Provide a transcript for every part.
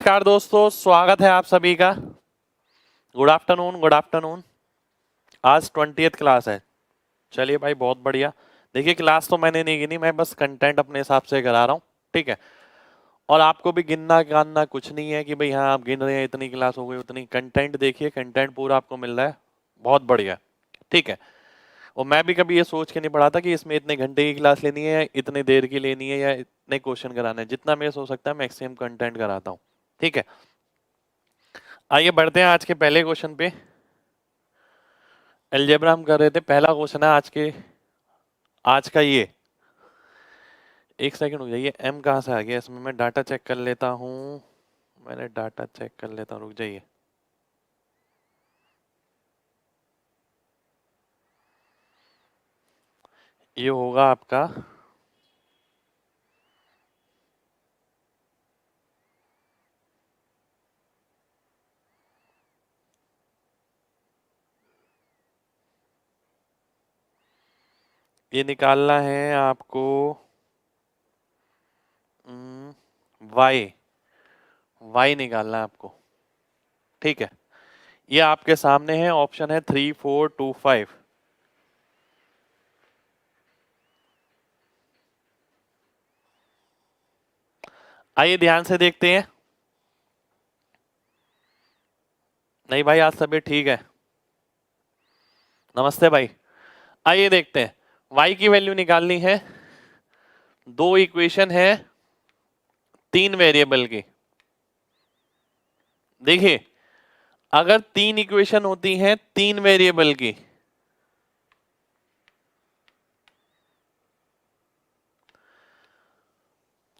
नमस्कार दोस्तों, स्वागत है आप सभी का। Good afternoon, good afternoon. आज 20th क्लास है। चलिए भाई, बहुत बढ़िया। देखिए, क्लास तो मैंने नहीं गिनी, मैं बस कंटेंट अपने हिसाब से करा रहा हूँ, ठीक है। और आपको भी गिनना गानना कुछ नहीं है कि भाई हाँ आप गिन रहे हैं इतनी क्लास हो गई उतनी। कंटेंट देखिए, कंटेंट पूरा आपको मिल रहा है, बहुत बढ़िया, ठीक है। और मैं भी कभी ये सोच के नहीं पढ़ा था कि इसमें इतने घंटे की क्लास लेनी है, इतनी देर की लेनी है, या इतने क्वेश्चन कराने हैं। जितना मेरे से हो सकता है मैक्सिमम कंटेंट कराता हूँ, ठीक है। आइए बढ़ते हैं आज के पहले क्वेश्चन पे। अलजेब्रा हम कर रहे थे। पहला क्वेश्चन है आज का ये। एक सेकंड हो जाइए, एम कहाँ से आ गया इसमें? मैं डाटा चेक कर लेता हूँ। मैंने डाटा चेक कर लेता हूँ, रुक जाइए। ये होगा आपका ये निकालना है आपको वाई। वाई निकालना है आपको, ठीक है। ये आपके सामने है, ऑप्शन है 3, 4, 2, 5। आइए ध्यान से देखते हैं। नहीं भाई, आज तबीयत ठीक है। नमस्ते भाई। आइए देखते हैं, y की वैल्यू निकालनी है। दो इक्वेशन है 3 वेरिएबल की। देखिए, अगर 3 इक्वेशन होती हैं 3 वेरिएबल की,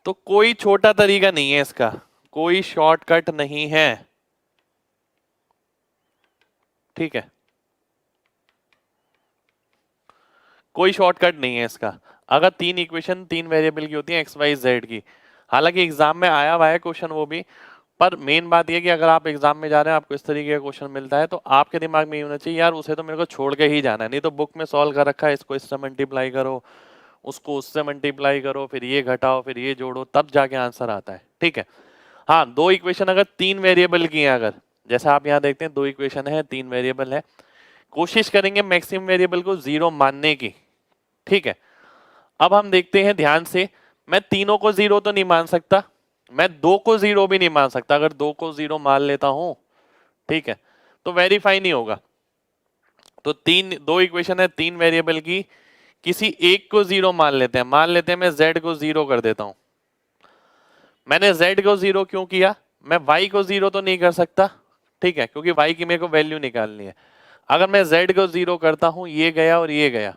तो कोई छोटा तरीका नहीं है इसका, कोई शॉर्टकट नहीं है, ठीक है। कोई शॉर्टकट नहीं है इसका। अगर 3 इक्वेशन 3 वेरिएबल की होती हैं, एक्स वाई जेड की। हालांकि एग्जाम में आया हुआ है क्वेश्चन वो भी, पर मेन बात यह कि अगर आप एग्जाम में जा रहे हैं, आपको इस तरीके का क्वेश्चन मिलता है, तो आपके दिमाग में ये होना चाहिए यार उसे तो मेरे को छोड़ के ही जाना है। नहीं तो बुक में सॉल्व कर रखा है, इसको इससे मल्टीप्लाई करो, उसको उससे मल्टीप्लाई करो, फिर ये घटाओ, फिर ये जोड़ो, तब जाके आंसर आता है, ठीक है। हाँ, दो इक्वेशन अगर 3 वेरिएबल की हैं, अगर जैसे आप यहाँ देखते हैं 2 इक्वेशन है 3 वेरिएबल है, कोशिश करेंगे मैक्सिमम वेरिएबल को 0 मानने की, ठीक है। अब हम देखते हैं ध्यान से। मैं तीनों को 0 तो नहीं मान सकता, मैं 2 को 0 भी नहीं मान सकता। अगर 2 को 0 मान लेता हूं, ठीक है, तो वेरीफाई नहीं होगा। तो दो इक्वेशन है 3 वेरिएबल की, किसी एक को 0 मान लेते हैं। मान लेते हैं मैं z को 0 कर देता हूं। मैंने z को 0 क्यों किया? मैं y को 0 तो नहीं कर सकता, ठीक है, क्योंकि y की मेरे को वैल्यू निकालनी है। अगर मैं z को 0 करता हूं, ये गया और ये गया,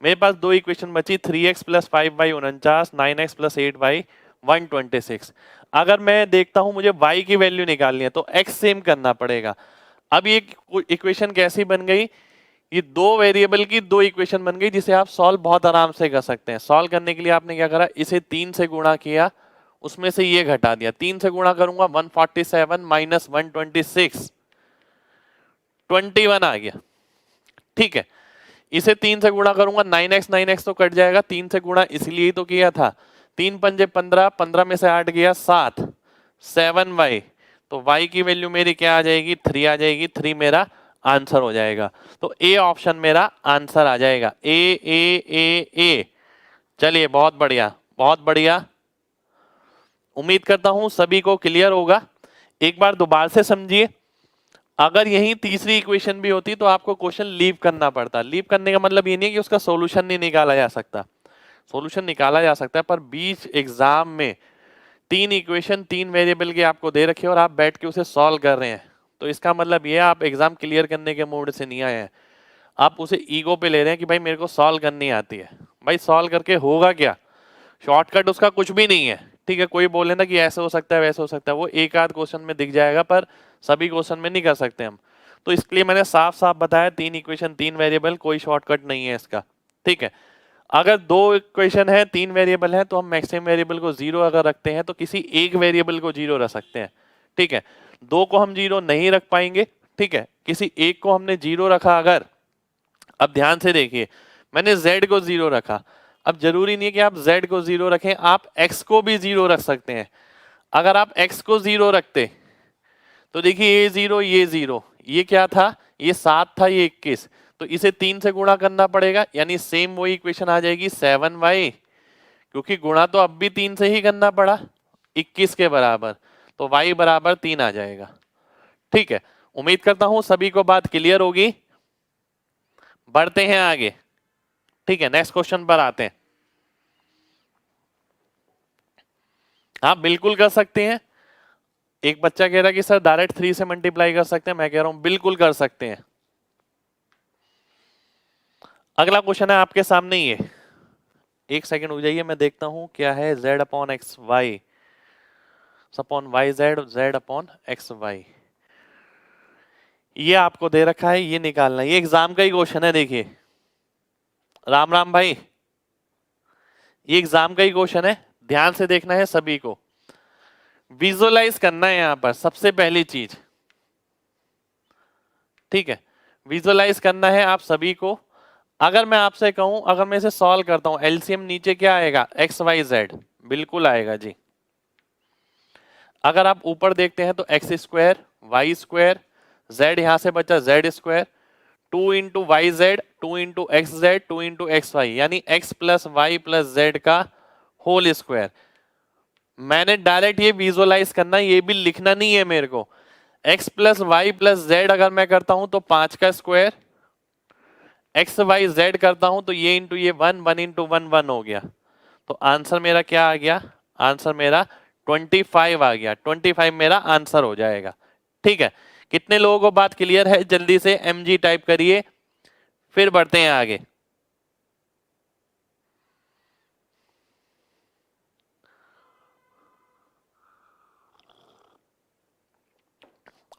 मेरे पास दो इक्वेशन बची, 3x plus 5y 49, 9x plus 8y 126। अगर मैं देखता हूं मुझे y की वैल्यू निकालनी है, तो x सेम करना पड़ेगा। अब ये इक्वेशन कैसी बन गई? ये दो वेरिएबल की दो इक्वेशन बन गई, जिसे आप सॉल्व बहुत आराम से कर सकते हैं। सॉल्व करने के लिए आपने क्या करा, इसे 3 से गुणा किया, उसमें से ये घटा दिया। 3 से गुणा करूंगा 147 माइनस 126, 21 आ गया, ठीक है। इसे 3 से गुणा करूंगा, 9x तो कट जाएगा, 3 से गुणा इसलिए ही तो किया था। 3 पंजे 15, 15 में से 8 गया 7, 7y। तो y की वैल्यू मेरी क्या आ जाएगी? 3 आ जाएगी। 3 मेरा आंसर हो जाएगा। तो ए ऑप्शन मेरा आंसर आ जाएगा। ए ए ए ए। चलिए, बहुत बढ़िया, बहुत बढ़िया। उम्मीद करता हूं सभी को क्लियर होगा। एक बार दोबारा से समझिए। अगर यही तीसरी इक्वेशन भी होती तो आपको क्वेश्चन लीव करना पड़ता। लीव करने का मतलब ये नहीं है कि उसका सॉल्यूशन नहीं निकाला जा सकता, सॉल्यूशन निकाला जा सकता है, पर बीच एग्जाम में 3 इक्वेशन 3 वेरिएबल के आपको दे रखे और आप बैठ के उसे सॉल्व कर रहे हैं, तो इसका मतलब ये आप एग्जाम क्लियर करने के मूड से नहीं आए हैं। आप उसे ईगो पे ले रहे हैं कि भाई मेरे को सॉल्व करनी आती है। भाई सॉल्व करके होगा क्या? शॉर्टकट उसका कुछ भी नहीं है, ठीक है। कोई बोले ना कि ऐसे हो सकता है वैसे हो सकता है, वो एक आध क्वेश्चन में दिख जाएगा, पर सभी क्वेश्चन में नहीं कर सकते हम। तो इसके लिए मैंने साफ साफ बताया, 3 इक्वेशन 3 वेरिएबल, कोई शॉर्टकट नहीं है इसका, ठीक है। अगर 2 इक्वेशन है 3 वेरिएबल है, तो हम मैक्सिमम वेरिएबल को 0 अगर रखते हैं, तो किसी एक वेरिएबल को 0 रख सकते हैं, ठीक है। 2 को हम 0 नहीं रख पाएंगे, ठीक है। किसी एक को हमने 0 रखा अगर, अब ध्यान से देखिए, मैंने z को 0 रखा। अब जरूरी नहीं है कि आप z को 0 रखें, आप x को भी 0 रख सकते हैं। अगर आप x को 0 रखते तो देखिए ये 0 ये 0, ये क्या था, ये 7 था, ये 21, तो इसे 3 से गुणा करना पड़ेगा, यानी सेम वही इक्वेशन आ जाएगी 7y, क्योंकि गुणा तो अब भी 3 से ही करना पड़ा 21 के बराबर, तो y बराबर 3 आ जाएगा। ठीक है, उम्मीद करता हूं सभी को बात क्लियर होगी। बढ़ते हैं आगे। ठीक है, नेक्स्ट क्वेश्चन पर आते हैं। हाँ बिल्कुल कर सकते हैं। एक बच्चा कह रहा है कि सर डायरेक्ट 3 से मल्टीप्लाई कर सकते हैं, मैं कह रहा हूं बिल्कुल कर सकते हैं। अगला क्वेश्चन है आपके सामने ही है, एक सेकंड रुक जाइए, मैं देखता हूं क्या है। z upon X Y upon Y z upon X Y, ये आपको दे रखा है, ये निकालना है, ये एग्जाम का ही क्वेश्चन है। देखिए राम राम भाई, ये एग्जाम का ही क्वेश्चन है, ध्यान से देखना है सभी को, विजुअलाइज करना है यहां पर सबसे पहली चीज। ठीक है, विजुअलाइज करना है आप सभी को। अगर मैं आपसे कहूं, अगर मैं इसे सॉल्व करता हूं, एलसीएम नीचे क्या आएगा, एक्स वाई जेड, बिल्कुल आएगा जी। अगर आप ऊपर देखते हैं तो x square y square, z यहां से बचा z square, 2 into y z, 2 into x z, 2 into x Y, यानी x plus Y plus Z का होल स्क्वायर। मैंने डायरेक्ट ये विजुअलाइज करना, ये भी लिखना नहीं है मेरे को। x plus Y plus z अगर मैं करता हूं तो 5 का स्क्वायर, एक्स वाई जेड करता हूं तो ये इंटू ये 1, 1 इंटू 1 1 हो गया, तो आंसर मेरा क्या आ गया, आंसर मेरा 25 आ गया। 25 मेरा आंसर हो जाएगा। ठीक है, कितने लोगों को बात क्लियर है, जल्दी से mg टाइप करिए, फिर बढ़ते हैं आगे।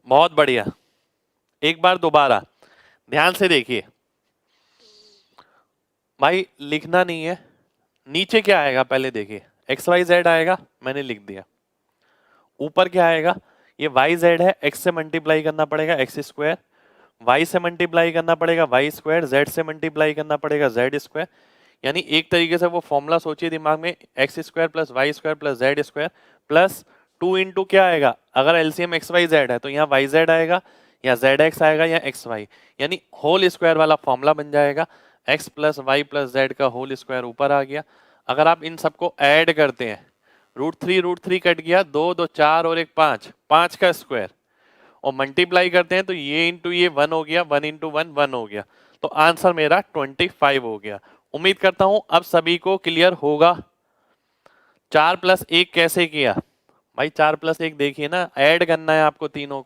बहुत बढ़िया, एक बार दोबारा ध्यान से देखिए भाई, लिखना नहीं है, नीचे क्या आएगा पहले देखिए, एक्स वाई जेड आएगा, मैंने लिख दिया। ऊपर क्या आएगा, ये वाई जेड है, एक्स से मल्टीप्लाई करना पड़ेगा एक्स स्क्वायर, वाई से मल्टीप्लाई करना पड़ेगा वाई स्क्वायर, जेड से मल्टीप्लाई करना पड़ेगा जेड स्क्वायर। यानी एक तरीके से वो फॉर्मूला सोचिए दिमाग में, X square plus Y square plus Z square plus 2 into क्या आएगा, अगर एलसीएम एक्स वाई जेड है तो यहाँ वाई जेड आएगा या जेड एक्स आएगा या एक्स वाई, यानी होल स्क्वायर वाला फॉर्मूला बन जाएगा। X plus Y plus Z का होल स्क्वायर ऊपर आ गया। अगर आप इन सबको ऐड करते हैं, √3 कट गया, 2 2 4 और 1 5, 5 का स्क्वायर, और मल्टीप्लाई करते हैं तो ये इंटू ये 1 हो गया, 1 इंटू 1 1 हो गया, तो आंसर मेरा 25 हो गया। उम्मीद करता हूं अब सभी को क्लियर होगा। 4 प्लस 1 कैसे किया भाई, 4 प्लस 1 देखिए ना, ऐड करना है आपको, तीनों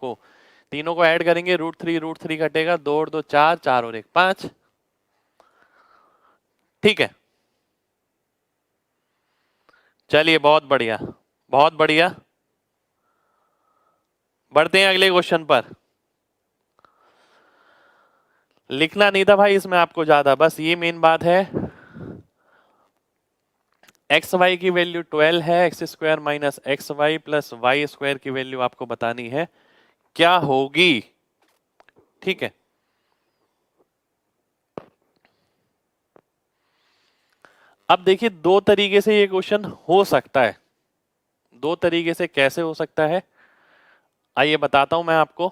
को ऐड करेंगे, √3 कटेगा, 2 और 2 4, 4 और 1 5। ठीक है, चलिए बहुत बढ़िया, बहुत बढ़िया। बढ़ते हैं अगले क्वेश्चन पर। लिखना नहीं था भाई इसमें आपको ज्यादा, बस ये मेन बात है। एक्स वाई की वैल्यू 12 है, X square minus x Y plus Y square की वैल्यू आपको बतानी है क्या होगी। ठीक है, अब देखिए दो तरीके से ये क्वेश्चन हो सकता है, दो तरीके से कैसे हो सकता है आइए बताता हूं मैं आपको।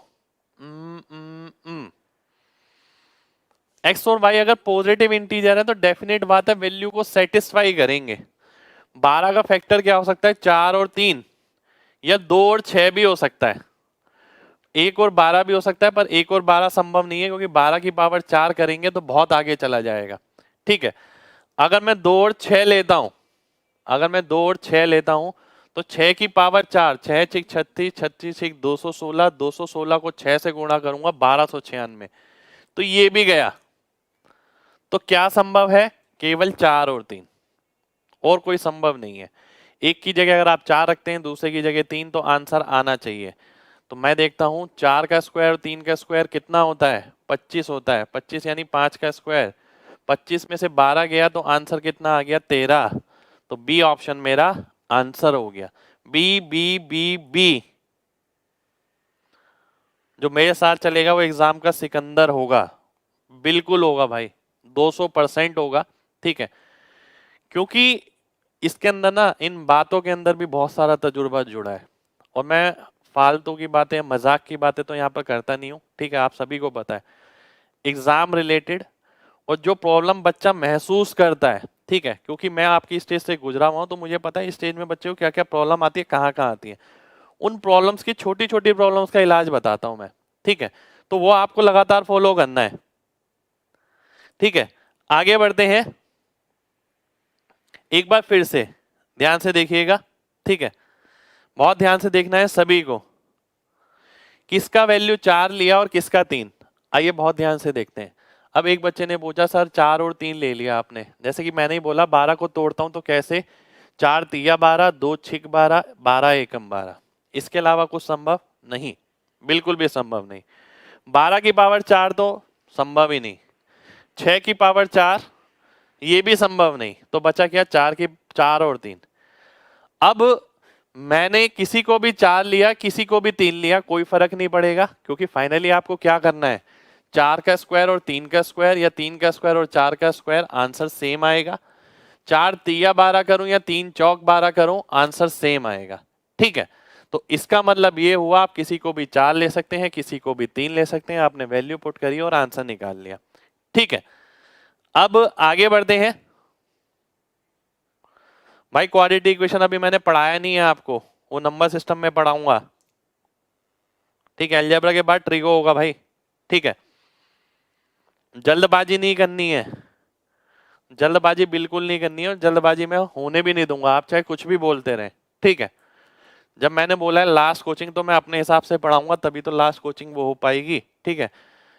एक्स और वाई अगर पॉजिटिव इंटीजर है तो डेफिनेट बात है वैल्यू को सेटिस्फाई करेंगे। 12 का फैक्टर क्या हो सकता है, 4 और 3, या 2 और 6 भी हो सकता है, 1 और 12 भी हो सकता है, पर 1 और 12 संभव नहीं है क्योंकि 12 की पावर 4 करेंगे तो बहुत आगे चला जाएगा। ठीक है, अगर मैं 2 और 6 लेता हूं, अगर मैं 2 और 6 लेता हूं तो 6 की पावर 4, 6 6 36, 36 6 216, 216 को 6 से गुणा करूंगा 1296, तो ये भी गया। तो क्या संभव है, केवल 4 और 3, और कोई संभव नहीं है। एक की जगह अगर आप 4 रखते हैं, दूसरे की जगह 3, तो आंसर आना चाहिए। तो मैं देखता हूं 4 का स्क्वायर 3 का स्क्वायर कितना होता है, 25 होता है, 25 यानी 5 का स्क्वायर, 25 में से 12 गया तो आंसर कितना आ गया, 13। तो बी ऑप्शन मेरा आंसर हो गया, बी बी बी बी। जो मेरे साथ चलेगा वो एग्जाम का सिकंदर होगा, बिल्कुल होगा भाई, 200% होगा। ठीक है, क्योंकि इसके अंदर ना, इन बातों के अंदर भी बहुत सारा तजुर्बा जुड़ा है, और मैं फालतू की बातें, मजाक की बातें तो यहाँ पर करता नहीं हूँ, ठीक है, आप सभी को पता है। एग्जाम रिलेटेड और जो प्रॉब्लम बच्चा महसूस करता है, ठीक है, क्योंकि मैं आपकी स्टेज से गुजरा हुआ हूँ, तो मुझे पता है स्टेज में बच्चे को क्या क्या प्रॉब्लम आती है, कहाँ कहाँ आती है। उन प्रॉब्लम्स की, छोटी छोटी प्रॉब्लम्स का इलाज बताता हूं मैं, ठीक है, तो वो आपको लगातार फॉलो करना है, ठीक है। आगे बढ़ते हैं, एक बार फिर से ध्यान से देखिएगा, ठीक है, बहुत ध्यान से देखना है सभी को। किसका वैल्यू 4 लिया और किसका 3? आइए बहुत ध्यान से देखते हैं। अब एक बच्चे ने पूछा सर 4 और 3 ले लिया आपने, जैसे कि मैंने ही बोला 12 को तोड़ता हूं तो कैसे, 4 तिया 12, 2 छिक 12, 12 एकम 12, इसके अलावा कुछ संभव नहीं, बिल्कुल भी संभव नहीं। 12 की पावर 4 तो संभव ही नहीं, 6 की पावर 4 ये भी संभव नहीं, तो बचा क्या, 4 और 3। अब मैंने किसी को भी 4 लिया, किसी को भी 3 लिया, कोई फर्क नहीं पड़ेगा, क्योंकि फाइनली आपको क्या करना है, 4 का स्क्वायर और 3 का स्क्वायर, या 3 का स्क्वायर और 4 का स्क्वायर, आंसर सेम आएगा। 4 तिया 12 करूं या 3 चौक 12 करूं, आंसर सेम आएगा, ठीक है। तो इसका मतलब ये हुआ, आप किसी को भी 4 ले सकते हैं, किसी को भी 3 ले सकते हैं, आपने वैल्यू पुट करी और आंसर निकाल लिया, ठीक है। अब आगे बढ़ते हैं भाई। क्वाड्रेटिक इक्वेशन अभी मैंने पढ़ाया नहीं है आपको, वो नंबर सिस्टम में पढ़ाऊंगा, ठीक है। अलजेब्रा के बाद ट्रिगो होगा भाई, ठीक है। जल्दबाजी नहीं करनी है, जल्दबाजी बिल्कुल नहीं करनी है, और जल्दबाजी में होने भी नहीं दूंगा, आप चाहे कुछ भी बोलते रहें, ठीक है। जब मैंने बोला है लास्ट कोचिंग, तो मैं अपने हिसाब से पढ़ाऊंगा, तभी तो लास्ट कोचिंग वो हो पाएगी, ठीक है।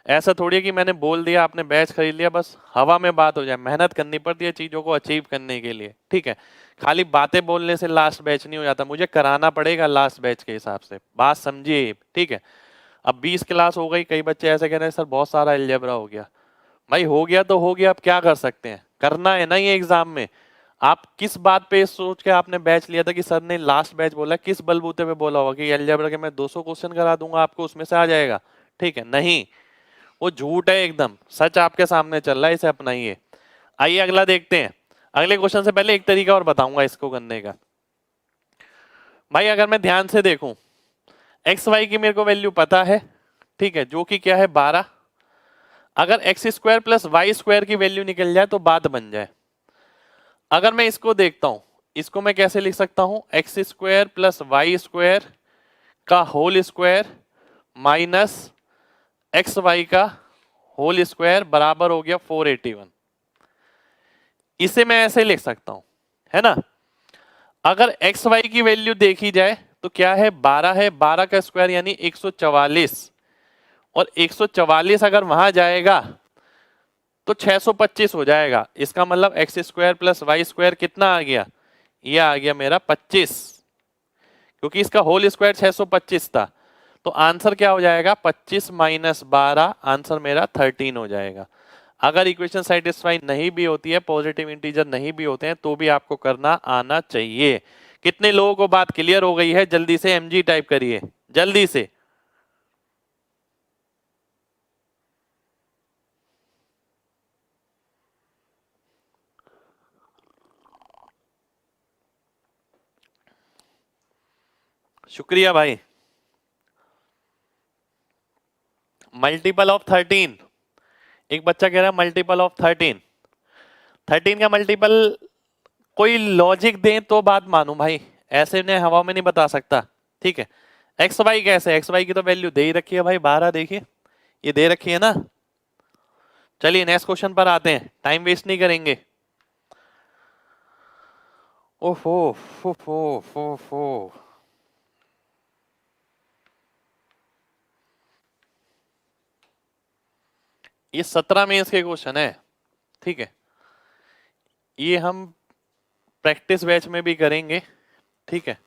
ऐसा थोड़ी है कि मैंने बोल दिया, आपने बैच खरीद लिया, बस हवा में बात हो जाए। मेहनत करनी पड़ती है चीजों को अचीव करने के लिए, ठीक है। खाली बातें बोलने से लास्ट बैच नहीं हो जाता, मुझे कराना पड़ेगा लास्ट बैच के हिसाब से, बात समझिए, ठीक है। अब 20 क्लास हो गई, कई बच्चे ऐसे कह रहे हैं सर बहुत सारा अलजेब्रा हो गया। भाई हो गया तो हो गया, अब क्या कर सकते हैं, करना है ना ये एग्जाम में। आप किस बात पे सोच के आपने बैच लिया था कि सर ने लास्ट बैच बोला, किस बलबूते पे बोला होगा कि अलजेब्रा के मैं 200 क्वेश्चन करा दूंगा आपको, उसमें से आ जाएगा, ठीक है, नहीं, वो झूठ है एकदम, सच आपके सामने चल रहा है, इसे अपनाइए। आइए अगला देखते हैं। अगले क्वेश्चन से पहले एक तरीका और बताऊंगा इसको करने का। भाई अगर मैं ध्यान से देखूं, एक्स वाई की मेरे को वैल्यू पता है, ठीक है, जो कि क्या है 12। अगर X square plus Y square की वैल्यू निकल जाए तो बात बन जाए। अगर मैं इसको देखता हूं, इसको मैं कैसे लिख सकता हूं, x square plus Y square का whole square minus x y का होल स्क्वायर बराबर हो गया 481। इसे मैं ऐसे लिख सकता हूं, है ना। अगर एक्स वाई की वैल्यू देखी जाए तो क्या है, 12 है, 12 का स्क्वायर यानी 144, और 144 अगर वहां जाएगा तो 625 हो जाएगा। इसका मतलब X square plus Y square कितना आ गया, ये आ गया मेरा 25, क्योंकि इसका होल स्क्वायर 625 था। तो आंसर क्या हो जाएगा, 25 माइनस 12, आंसर मेरा 13 हो जाएगा। अगर इक्वेशन सेटिस्फाई नहीं भी होती है, पॉजिटिव इंटीजर नहीं भी होते हैं, तो भी आपको करना आना चाहिए। कितने लोगों को बात क्लियर हो गई है, जल्दी से एमजी टाइप करिए, जल्दी से। शुक्रिया भाई। मल्टीपल ऑफ 13, एक बच्चा कह रहा है मल्टीपल ऑफ 13, 13 का मल्टीपल कोई लॉजिक दें तो बात मानूं भाई, ऐसे ने हवा में नहीं बता सकता, ठीक है। एक्स वाई कैसे, एक्स वाई की तो वैल्यू दे ही रखी है भाई, 12 देखिए, ये दे रखी है ना। चलिए नेक्स्ट क्वेश्चन पर आते हैं, टाइम वेस्ट नहीं करेंगे। ओफो ओफो ओफो, ये 17 में इसके क्वेश्चन है, ठीक है। ये हम प्रैक्टिस बैच में भी करेंगे, ठीक है।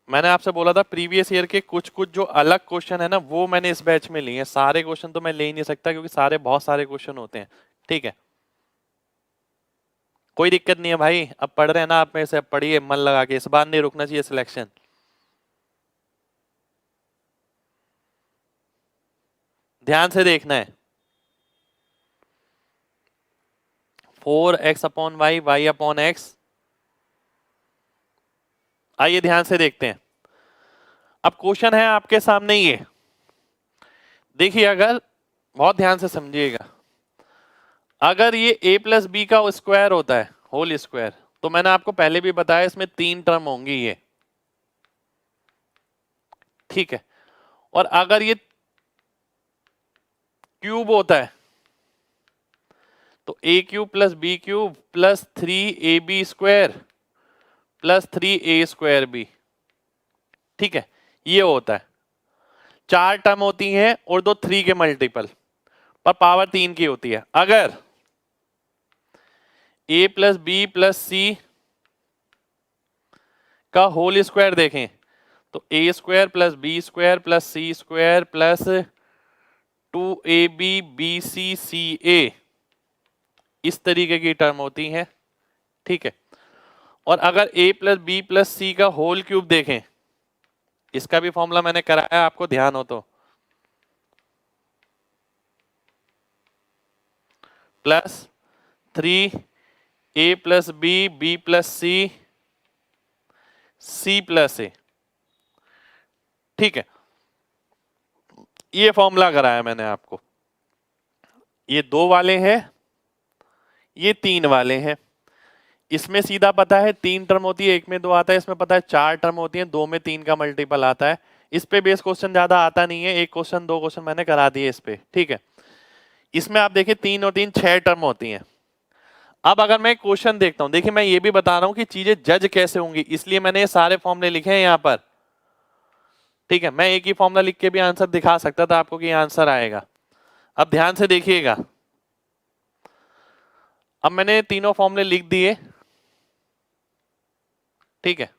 मैंने आपसे बोला था प्रीवियस ईयर के कुछ कुछ जो अलग क्वेश्चन है ना, वो मैंने इस बैच में लिए हैं। सारे क्वेश्चन तो मैं ले ही नहीं सकता, क्योंकि सारे बहुत सारे क्वेश्चन होते हैं, ठीक है। कोई दिक्कत नहीं है भाई, अब पढ़ रहे हैं ना आप मेरे से, अब पढ़िए मन लगा के, इस बार नहीं रुकना चाहिए सिलेक्शन। ध्यान से देखना है। 4x upon Y, Y upon X, आइए ध्यान से देखते हैं। अब क्वेश्चन है आपके सामने ये देखिए, अगर बहुत ध्यान से समझिएगा, अगर ये a प्लस बी का स्क्वायर होता है होल स्क्वायर, तो मैंने आपको पहले भी बताया इसमें 3 टर्म होंगी ये, ठीक है। और अगर ये क्यूब होता है तो a cube plus B cube plus 3ab square plus 3a square B, ठीक है, ये होता है। 4 टर्म होती हैं और दो 3 के मल्टीपल, पर पावर 3 की होती है। अगर a plus B plus C का होल स्क्वायर देखें तो a square plus B square plus C square plus 2ab bc ca, इस तरीके की टर्म होती है, ठीक है। और अगर a plus B plus C का होल क्यूब देखें, इसका भी फॉर्मूला मैंने कराया, आपको ध्यान हो तो, plus 3a plus B plus c plus a, ठीक है। ये फॉर्मूला कराया मैंने आपको। ये 2 वाले हैं, ये 3 वाले हैं। इसमें सीधा पता है 3 टर्म होती है, एक में 2 आता है, इसमें पता है 4 टर्म होती है, 2 में 3 का मल्टीपल आता है। इस पे बेस क्वेश्चन ज्यादा आता नहीं है, एक क्वेश्चन 2 क्वेश्चन मैंने करा दिए इस पे, ठीक है। इसमें आप देखिए 3 और 3 6 टर्म होती हैं। अब अगर मैं क्वेश्चन देखता हूं, देखिए मैं ये भी बता रहा हूं कि चीजें जज कैसे होंगी, इसलिए मैंने ये सारे फॉर्मूले लिखे हैं यहां पर, ठीक है। मैं एक ही फॉर्मूला लिख के भी आंसर दिखा सकता था आपको कि आंसर आएगा। अब ध्यान से देखिएगा, अब मैंने तीनों फॉर्मूले लिख दिए, ठीक है।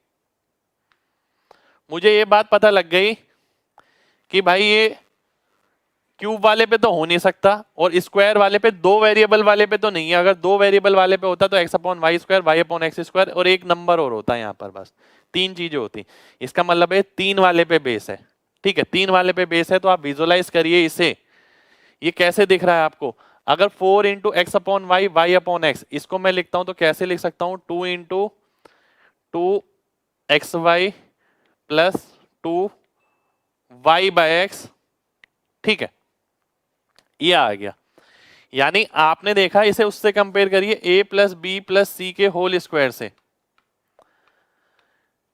मुझे ये बात पता लग गई कि भाई ये क्यूब वाले पे तो हो नहीं सकता और स्क्वायर वाले पे, 2 वेरिएबल वाले पे तो नहीं है। अगर 2 वेरिएबल वाले पे होता तो x upon Y square, Y upon X square और एक नंबर और होता है यहाँ पर, बस 3 चीजें होती। इसका मतलब है 3 वाले पे बेस है, ठीक है। 3 वाले पे बेस है तो आप विजुअलाइज करिए इसे, ये कैसे दिख रहा है आपको। अगर 4 into X upon Y, Y upon X, इसको मैं लिखता हूं तो कैसे लिख सकता हूं, 2 इंटू 2xy प्लस 2y/x, ठीक है। ये आ गया। यानी आपने देखा, इसे उससे कंपेयर करिए a प्लस बी प्लस सी के होल स्क्वायर से,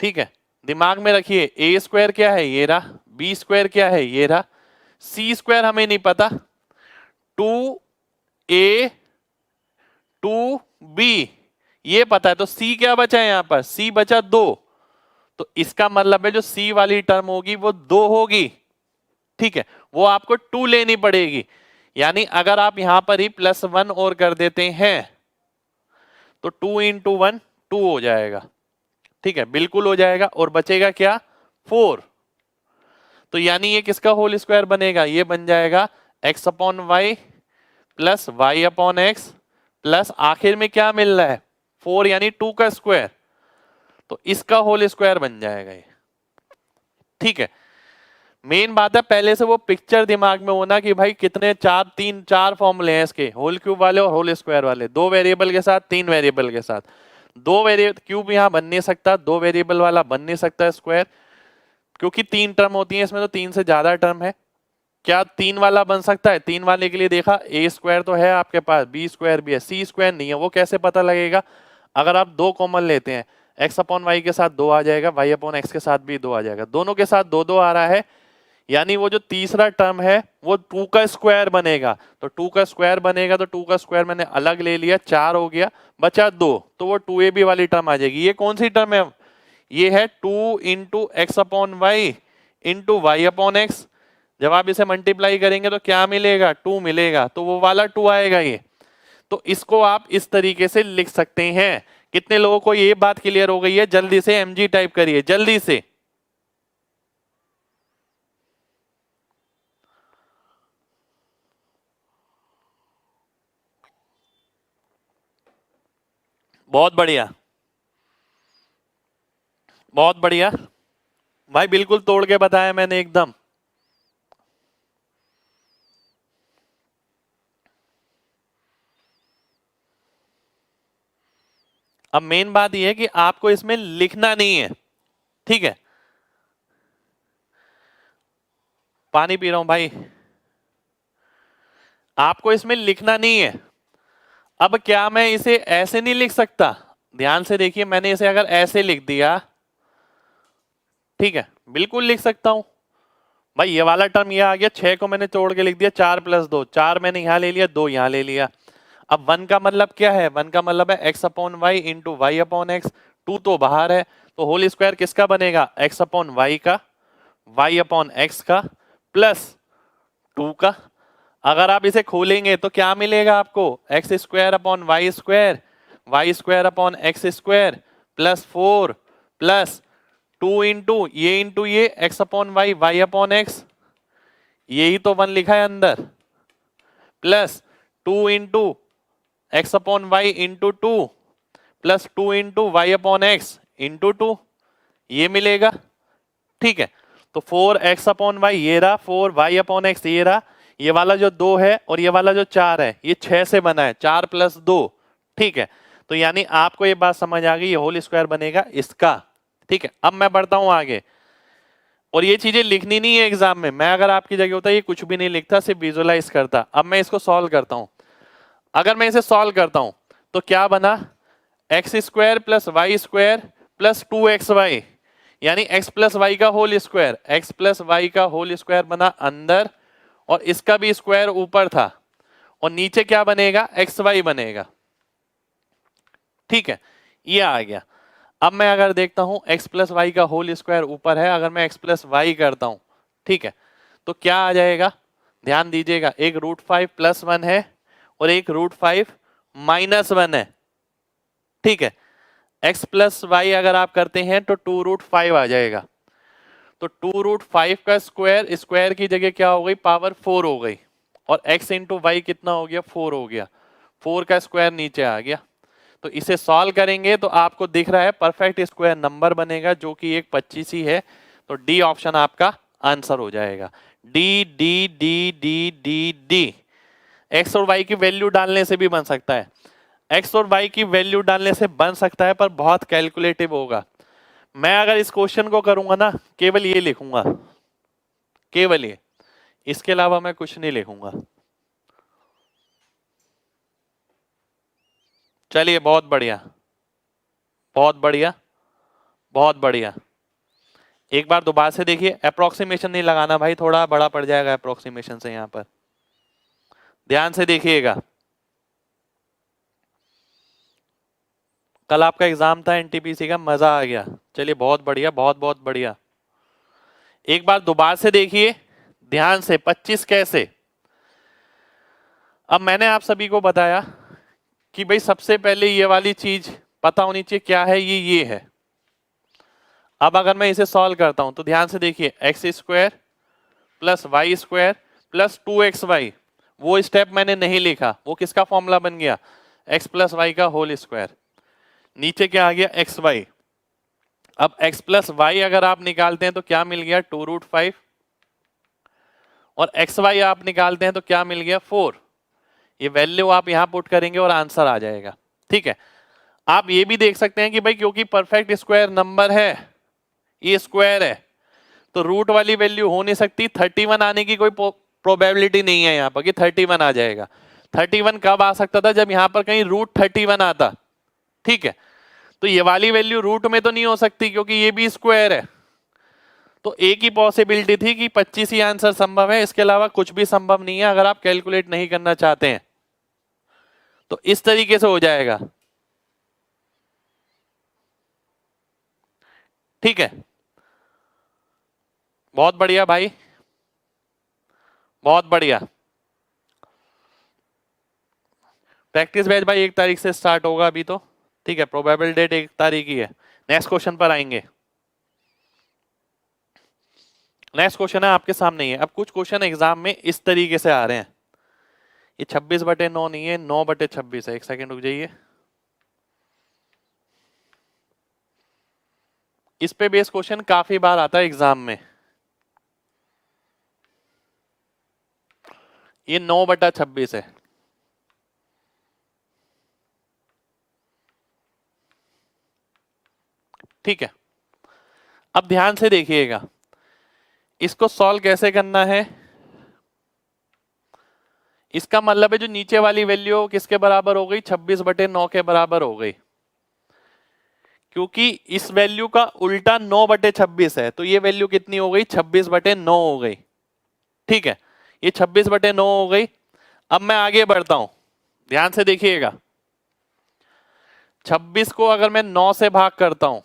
ठीक है। दिमाग में रखिए a स्क्वायर क्या है, ये रहा, b स्क्वायर क्या है, ये रहा, c स्क्वायर हमें नहीं पता, 2a 2b ये पता है, तो c क्या बचा है यहां पर, c बचा 2, तो इसका मतलब है जो c वाली टर्म होगी वो 2 होगी, ठीक है। वो आपको 2 लेनी पड़ेगी। यानी अगर आप यहां पर ही +1 और कर देते हैं तो 2 इंटू 1 2 हो जाएगा, ठीक है, बिल्कुल हो जाएगा। और बचेगा क्या, 4। तो यानी ये किसका होल स्क्वायर बनेगा, ये बन जाएगा x upon Y plus Y upon X plus आखिर में क्या मिल रहा है 4, यानी 2 का स्क्वायर, तो इसका होल स्क्वायर बन जाएगा ये, ठीक है। मेन बात है पहले से वो पिक्चर दिमाग में होना कि भाई कितने 4 फॉर्मूले हैं इसके, होल क्यूब वाले और होल स्क्वायर वाले, 2 वेरिएबल के साथ, 3 वेरिएबल के साथ। 2 वेरिएबल क्यूब यहां बन नहीं सकता, 2 वेरिएबल वाला बन नहीं सकता स्क्वायर, क्योंकि 3 टर्म होती है इसमें, तो 3 से ज्यादा टर्म है। क्या 3 वाला बन सकता है, 3 वाले के लिए देखा, a स्क्वायर तो है आपके पास, b स्क्वायर भी है, c स्क्वायर नहीं है। वो कैसे पता लगेगा, अगर आप 2 कॉमन लेते हैं, x अपॉन वाई के साथ 2 आ जाएगा, y अपॉन एक्स के साथ भी 2 आ जाएगा, दोनों के साथ 2 2 आ रहा है, यानी वो जो तीसरा टर्म है वो 2 का स्क्वायर बनेगा। तो 2 का स्क्वायर बनेगा तो 2 का स्क्वायर मैंने अलग ले लिया, 4 हो गया, बचा 2, तो वो 2ab वाली टर्म आ जाएगी। ये कौन सी टर्म है, ये है 2 into X upon Y into Y upon X. जब आप इसे मल्टीप्लाई करेंगे तो क्या मिलेगा, 2 मिलेगा, तो वो वाला 2 आएगा ये। तो इसको आप इस तरीके से लिख सकते हैं। कितने लोगों को ये बात क्लियर हो गई है, जल्दी से mg टाइप करिए जल्दी से। बहुत बढ़िया, बहुत बढ़िया भाई, बिल्कुल तोड़ के बताया मैंने एकदम। अब मेन बात यह है कि आपको इसमें लिखना नहीं है, ठीक है, पानी पी रहा हूं भाई। आपको इसमें लिखना नहीं है। अब क्या मैं इसे ऐसे नहीं लिख सकता? ध्यान से देखिए, मैंने इसे अगर ऐसे लिख दिया, ठीक है, बिल्कुल लिख सकता हूं भाई। ये वाला टर्म ये आ गया, 6 को मैंने तोड़ के लिख दिया 4 + 2, 4 मैंने यहां ले लिया, 2 यहां ले लिया। अब 1 का मतलब क्या है? 1 का मतलब है x/y इंटू y/x। 2 तो बाहर है, तो होल स्क्वायर किसका बनेगा? x/y का, y/x का, प्लस 2 का। अगर आप इसे खोलेंगे तो क्या मिलेगा आपको? x² / y² plus 4 plus 2 into ये x/y y/x, यही तो 1 लिखा है अंदर, plus 2 into x/y into 2 plus 2 into y/x into 2, ये मिलेगा। ठीक है, तो 4x/y ये रहा, 4y/x ये रहा, ये वाला जो 2 है और ये वाला जो 4 है ये 6 से बना है, 4 + 2। ठीक है, तो यानी आपको ये बात समझ आ गई, ये होल स्क्वायर बनेगा इसका। ठीक है, अब मैं बढ़ता हूं आगे, और ये चीजें लिखनी नहीं है एग्जाम में। मैं अगर आपकी जगह होता ये कुछ भी नहीं लिखता, सिर्फ विजुअलाइज करता। अब मैं इसको सॉल्व करता हूं। अगर मैं इसे सॉल्व करता हूं तो क्या बना? x² + y² प्लस 2xy, यानी x + y का होल स्क्वायर, x + y का होल स्क्वायर बना अंदर, और इसका भी स्क्वायर ऊपर था, और नीचे क्या बनेगा? xy बनेगा। ठीक है, ये आ गया। अब मैं अगर देखता हूं x + y का होल स्क्वायर ऊपर है, अगर मैं x + y करता हूं, ठीक है, तो क्या आ जाएगा? ध्यान दीजिएगा, एक √5 + 1 है और एक √5 - 1 है। ठीक है, x + y अगर आप करते हैं तो 2√5 आ जाएगा। तो 2√5 का स्क्वायर, स्क्वायर की जगह क्या हो गई? पावर 4 हो गई, और x इंटू वाई कितना हो गया? 4 हो गया। 4 का स्क्वायर नीचे आ गया। तो इसे सॉल्व करेंगे तो आपको दिख रहा है परफेक्ट स्क्वायर नंबर बनेगा, जो कि एक 25 ही है। तो डी ऑप्शन आपका आंसर हो जाएगा। D D D D D D. X और वाई की वैल्यू डालने से भी बन सकता है, एक्स और वाई की वैल्यू डालने से बन सकता है, पर बहुत कैलकुलेटिव होगा। मैं अगर इस क्वेश्चन को करूंगा ना, केवल ये लिखूंगा, केवल ये, इसके अलावा मैं कुछ नहीं लिखूंगा। चलिए, बहुत बढ़िया, बहुत बढ़िया, बहुत बढ़िया। एक बार दोबारा से देखिए, अप्रोक्सीमेशन नहीं लगाना भाई, थोड़ा बड़ा पड़ जाएगा अप्रोक्सीमेशन से। यहां पर ध्यान से देखिएगा, कल आपका एग्जाम था एनटीपीसी का, मजा आ गया। चलिए, बहुत बढ़िया, बहुत बहुत बढ़िया। एक बार दोबारा से देखिए ध्यान से, 25 कैसे। अब मैंने आप सभी को बताया कि भाई सबसे पहले ये वाली चीज पता होनी चाहिए, क्या है ये है। अब अगर मैं इसे सॉल्व करता हूं तो ध्यान से देखिए, x² + y² प्लस 2xy, वो स्टेप मैंने नहीं लिखा, वो किसका फॉर्मूला बन गया? x + y का होल स्क्वायर। नीचे क्या आ गया? xy। अब x + y अगर आप निकालते हैं तो क्या मिल गया? 2√5, और xy आप निकालते हैं तो क्या मिल गया? 4। ये वैल्यू आप यहां पुट करेंगे और आंसर आ जाएगा। ठीक है, आप ये भी देख सकते हैं कि भाई क्योंकि परफेक्ट स्क्वायर नंबर है, ये स्क्वायर है, तो रूट वाली वैल्यू हो नहीं सकती। 31 आने की कोई प्रोबेबिलिटी नहीं है यहाँ पर कि 31 आ जाएगा। 31 कब आ सकता था? जब यहाँ पर कहीं √31 आता। ठीक है, तो ये वाली वैल्यू रूट में तो नहीं हो सकती, क्योंकि ये भी स्क्वायर है। तो एक ही पॉसिबिलिटी थी कि 25 ही आंसर संभव है, इसके अलावा कुछ भी संभव नहीं है, अगर आप कैलकुलेट नहीं करना चाहते हैं तो इस तरीके से हो जाएगा। ठीक है, बहुत बढ़िया भाई, बहुत बढ़िया। प्रैक्टिस बैच भाई 1 तारीख से स्टार्ट होगा अभी तो। ठीक है, प्रोबेबल डेट 1 तारीख ही है। नेक्स्ट क्वेश्चन पर आएंगे। नेक्स्ट क्वेश्चन है आपके सामने ही है। अब कुछ क्वेश्चन एग्जाम में इस तरीके से आ रहे हैं। ये 26/9 नहीं है, 9/26 है। एक सेकेंड रुक जाइए। इस पे बेस क्वेश्चन काफी बार आता है एग्जाम में। ये 9/26 है। ठीक है, अब ध्यान से देखिएगा, इसको सॉल्व कैसे करना है। इसका मतलब है जो नीचे वाली वैल्यू किसके बराबर हो गई, 26/9 के बराबर हो गई, क्योंकि इस वैल्यू का उल्टा 9/26 है, तो ये वैल्यू कितनी हो गई, 26/9 हो गई। ठीक है, ये 26/9 हो गई। अब मैं आगे बढ़ता हूं, ध्यान से देखिएगा। 26 को अगर मैं 9 से भाग करता हूं,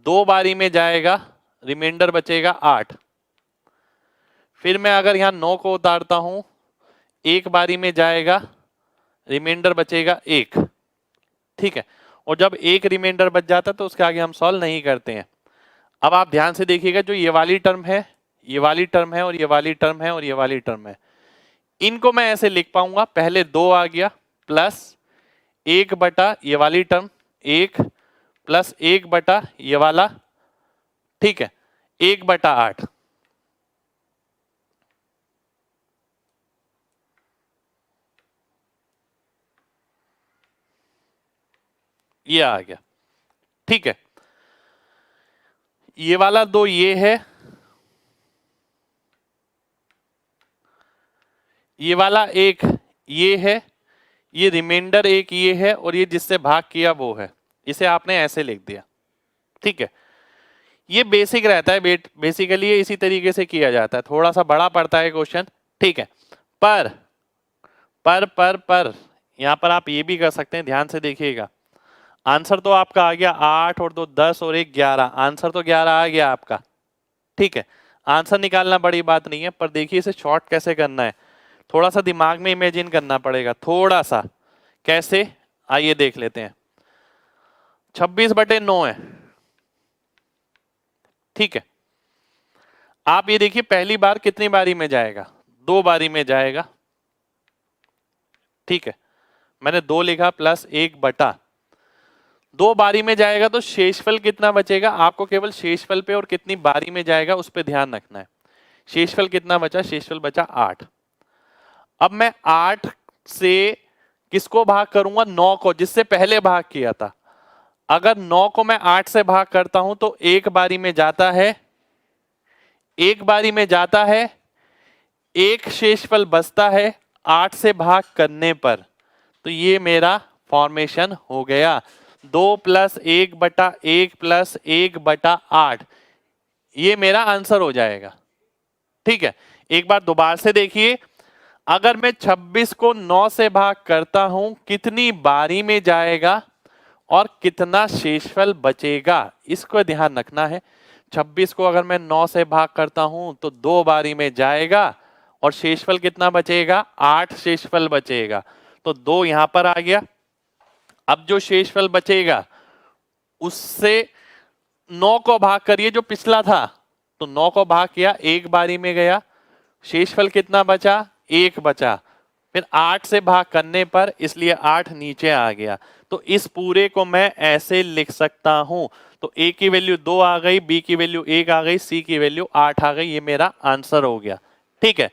2 बारी में जाएगा, रिमाइंडर बचेगा 8। फिर मैं अगर यहां 9 को उतारता हूं, 1 बारी में जाएगा, रिमाइंडर बचेगा 1। ठीक है, और जब एक रिमाइंडर बच जाता है तो उसके आगे हम सॉल्व नहीं करते हैं। अब आप ध्यान से देखिएगा, जो ये वाली टर्म है, ये वाली टर्म है, और ये वाली टर्म है, और ये वाली टर्म है, इनको मैं ऐसे लिख पाऊंगा, पहले 2 आ गया प्लस 1 बटा ये वाली टर्म 1 प्लस 1 बटा ये वाला, ठीक है, 1/8। ये आ गया। ठीक है, ये वाला 2 ये है, ये वाला 1 ये है, ये रिमाइंडर 1 ये है, और ये जिससे भाग किया वो है, इसे आपने ऐसे लिख दिया। ठीक है, ये बेसिक रहता है, बेसिकली ये इसी तरीके से किया जाता है, थोड़ा सा बड़ा पड़ता है क्वेश्चन। ठीक है, पर यहां पर आप ये भी कर सकते हैं, ध्यान से देखिएगा। आंसर तो आपका आ गया 8 और 2 10 और 1 11, आंसर तो 11 आ गया आपका। ठीक है, आंसर निकालना बड़ी बात नहीं है, पर देखिए इसे शॉर्ट कैसे करना है, थोड़ा सा दिमाग में इमेजिन करना पड़ेगा, थोड़ा सा। कैसे, आइए देख लेते हैं। 26/9 है। ठीक है, आप ये देखिए पहली बार कितनी बारी में जाएगा, 2 बारी में जाएगा। ठीक है, मैंने 2 लिखा प्लस 1/2 बारी में जाएगा, तो शेषफल कितना बचेगा, आपको केवल शेषफल पे और कितनी बारी में जाएगा उस पे ध्यान रखना है। शेषफल कितना बचा, शेषफल बचा 8। अब मैं 8 से किसको भाग करूंगा, 9 को, जिससे पहले भाग किया था। अगर 9 को मैं 8 से भाग करता हूं तो एक बारी में जाता है, एक बारी में जाता है, एक शेषफल बचता है 8 से भाग करने पर, तो ये मेरा फॉर्मेशन हो गया 2 + 1/1 + 1/8, ये मेरा आंसर हो जाएगा। ठीक है, एक बार दोबारा से देखिए, अगर मैं 26 को 9 से भाग करता हूं, कितनी बारी में जाएगा और कितना शेषफल बचेगा, इसको ध्यान रखना है। 26 को अगर मैं 9 से भाग करता हूं तो 2 बारी में जाएगा, और शेषफल कितना बचेगा, 8 शेषफल बचेगा, तो 2 यहां पर आ गया। अब जो शेषफल बचेगा उससे 9 को भाग करिए, जो पिछला था, तो 9 को भाग किया, एक बारी में गया, शेषफल कितना बचा, 1 बचा, फिर 8 से भाग करने पर, इसलिए 8 नीचे आ गया। तो इस पूरे को मैं ऐसे लिख सकता हूं, तो ए की वैल्यू 2 आ गई, बी की वैल्यू 1 आ गई, सी की वैल्यू 8 आ गई, ये मेरा आंसर हो गया। ठीक है,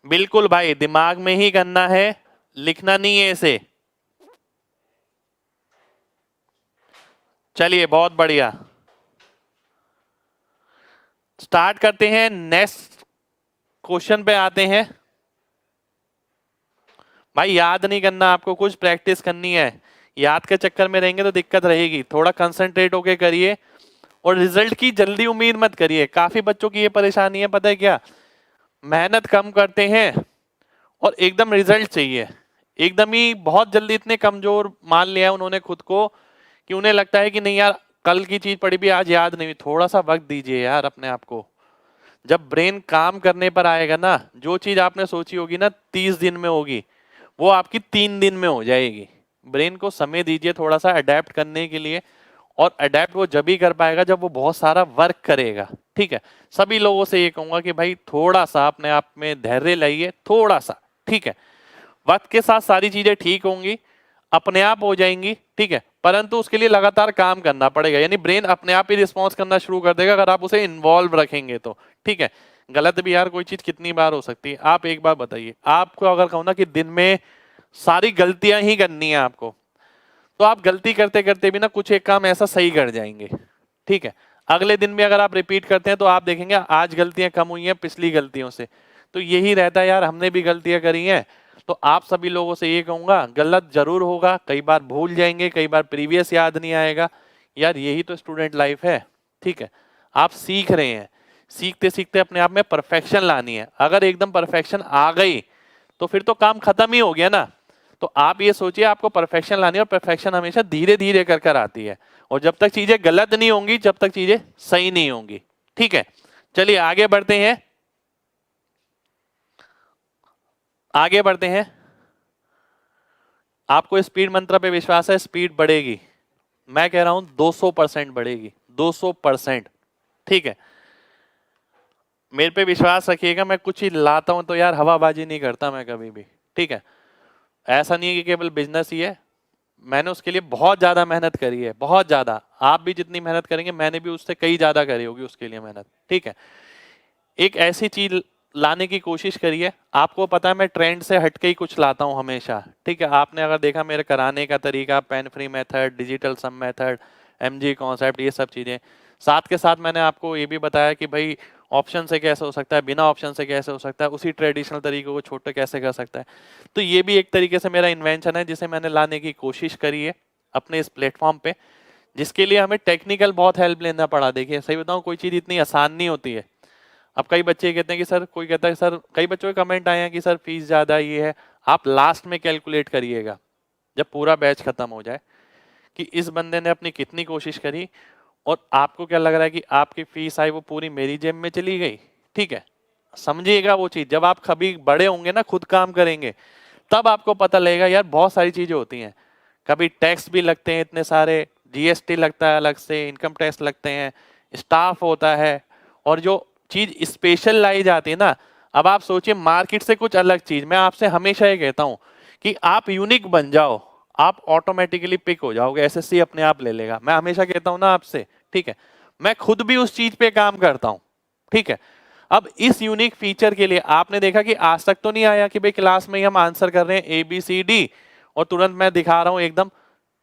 बिल्कुल भाई दिमाग में ही करना है, लिखना नहीं है इसे। चलिए बहुत बढ़िया, स्टार्ट करते हैं, नेक्स्ट क्वेश्चन पे आते हैं। भाई याद नहीं करना, आपको कुछ प्रैक्टिस करनी है, याद के चक्कर में रहेंगे तो दिक्कत रहेगी, थोड़ा कंसंट्रेट होके करिए, और रिजल्ट की जल्दी उम्मीद मत करिए। काफी बच्चों की ये परेशानी है, पता है क्या, मेहनत कम करते हैं और एकदम रिजल्ट चाहिए, एकदम ही बहुत जल्दी इतने कमजोर मान लिया उन्होंने खुद को कि उन्हें लगता है कि नहीं यार कल की चीज पढ़ी भी आज याद नहीं। थोड़ा सा वक्त दीजिए यार अपने आप को, जब ब्रेन काम करने पर आएगा ना, जो चीज आपने सोची होगी ना 30 दिन में होगी, वो आपकी 3 दिन में हो जाएगी। ब्रेन को समय दीजिए थोड़ा सा अडेप्ट करने के लिए, और अडेप्ट वो जब ही कर पाएगा जब वो बहुत सारा वर्क करेगा। ठीक है, सभी लोगों से ये कहूंगा कि भाई थोड़ा सा अपने आप में धैर्य लाइए, थोड़ा सा। ठीक है, वक्त के साथ सारी चीजें ठीक होंगी, अपने आप हो जाएंगी। ठीक है, परंतु उसके लिए लगातार काम करना पड़ेगा, यानी ब्रेन अपने आप ही रिस्पॉन्स करना शुरू कर देगा अगर आप उसे इन्वॉल्व रखेंगे तो। ठीक है, गलत भी यार कोई चीज कितनी बार हो सकती है, आप एक बार बताइए, आपको अगर कहूँ ना कि दिन में सारी गलतियां ही करनी है आपको, तो आप गलती करते करते भी ना कुछ एक काम ऐसा सही कर जाएंगे, ठीक है। अगले दिन भी अगर आप रिपीट करते हैं तो आप देखेंगे आज गलतियां कम हुई हैं पिछली गलतियों से। तो यही रहता है यार, हमने भी गलतियां करी हैं। तो आप सभी लोगों से ये कहूंगा, गलत जरूर होगा, कई बार भूल जाएंगे, कई बार प्रीवियस याद नहीं आएगा। यार यही तो स्टूडेंट लाइफ है, ठीक है। आप सीख रहे हैं, सीखते सीखते अपने आप में परफेक्शन लानी है। अगर एकदम परफेक्शन आ गई तो फिर तो काम खत्म ही हो गया ना। तो आप ये सोचिए आपको परफेक्शन लानी है, और परफेक्शन हमेशा धीरे धीरे कर कर आती है। और जब तक चीजें गलत नहीं होंगी, जब तक चीजें सही नहीं होंगी, ठीक है। चलिए आगे बढ़ते हैं, आगे बढ़ते हैं। आपको स्पीड मंत्र पे विश्वास है? स्पीड बढ़ेगी, मैं कह रहा हूं 200% बढ़ेगी, 200%, ठीक है। मेरे पे विश्वास रखिएगा, मैं कुछ ही लाता हूं तो यार हवाबाजी नहीं करता मैं कभी भी, ठीक है। ऐसा नहीं है कि केवल बिजनेस ही है, मैंने उसके लिए बहुत ज्यादा मेहनत करी है, बहुत ज्यादा। आप भी जितनी मेहनत करेंगे मैंने भी उससे कई ज्यादा करी होगी उसके लिए मेहनत, ठीक है। एक ऐसी चीज लाने की कोशिश करिए, आपको पता है मैं ट्रेंड से हटके ही कुछ लाता हूं हमेशा, ठीक है। आपने अगर देखा मेरे कराने का तरीका, pen free method, digital sum method, MG concept, ये सब चीजें, साथ के साथ मैंने आपको ये भी बताया कि भाई ऑप्शन से कैसे हो सकता है, बिना ऑप्शन से कैसे हो सकता है, उसी ट्रेडिशनल तरीकों को छोड़ के कैसे कर सकता है। तो ये भी एक तरीके से मेरा इन्वेंशन है जिसे मैंने लाने की कोशिश करी है अपने इस प्लेटफॉर्म पे, जिसके लिए हमें टेक्निकल बहुत हेल्प लेना पड़ा। देखिए सही बताऊं, कोई चीज इतनी आसान नहीं होती है। अब कई बच्चे कहते हैं कि सर, कोई कहता है सर, कई बच्चों के कमेंट आए हैं कि सर फीस ज्यादा ये है। आप लास्ट में कैलकुलेट करिएगा जब पूरा बैच खत्म हो जाए कि इस बंदे ने अपनी कितनी कोशिश करी, और आपको क्या लग रहा है कि आपकी फीस आई वो पूरी मेरी जेब में चली गई, ठीक है। समझिएगा वो चीज, जब आप कभी बड़े होंगे ना, खुद काम करेंगे, तब आपको पता लगेगा यार बहुत सारी चीजें होती हैं। कभी टैक्स भी लगते हैं इतने सारे, जीएसटी लगता है अलग से, इनकम टैक्स लगते हैं, स्टाफ होता है, और जो चीज स्पेशल लाई जाती है ना, अब आप सोचिए मार्केट से कुछ अलग चीज। मैं आपसे हमेशा ये कहता हूं कि आप यूनिक बन जाओ, आप ऑटोमेटिकली पिक हो जाओगे, एसएससी अपने आप ले लेगा। मैं हमेशा कहता हूं ना आपसे, ठीक है। मैं खुद भी उस चीज पे काम करता हूं, ठीक है। अब इस यूनिक फीचर के लिए आपने देखा कि आज तक तो नहीं आया कि भाई क्लास में ही हम आंसर कर रहे हैं ABCD, और तुरंत मैं दिखा रहा हूं एकदम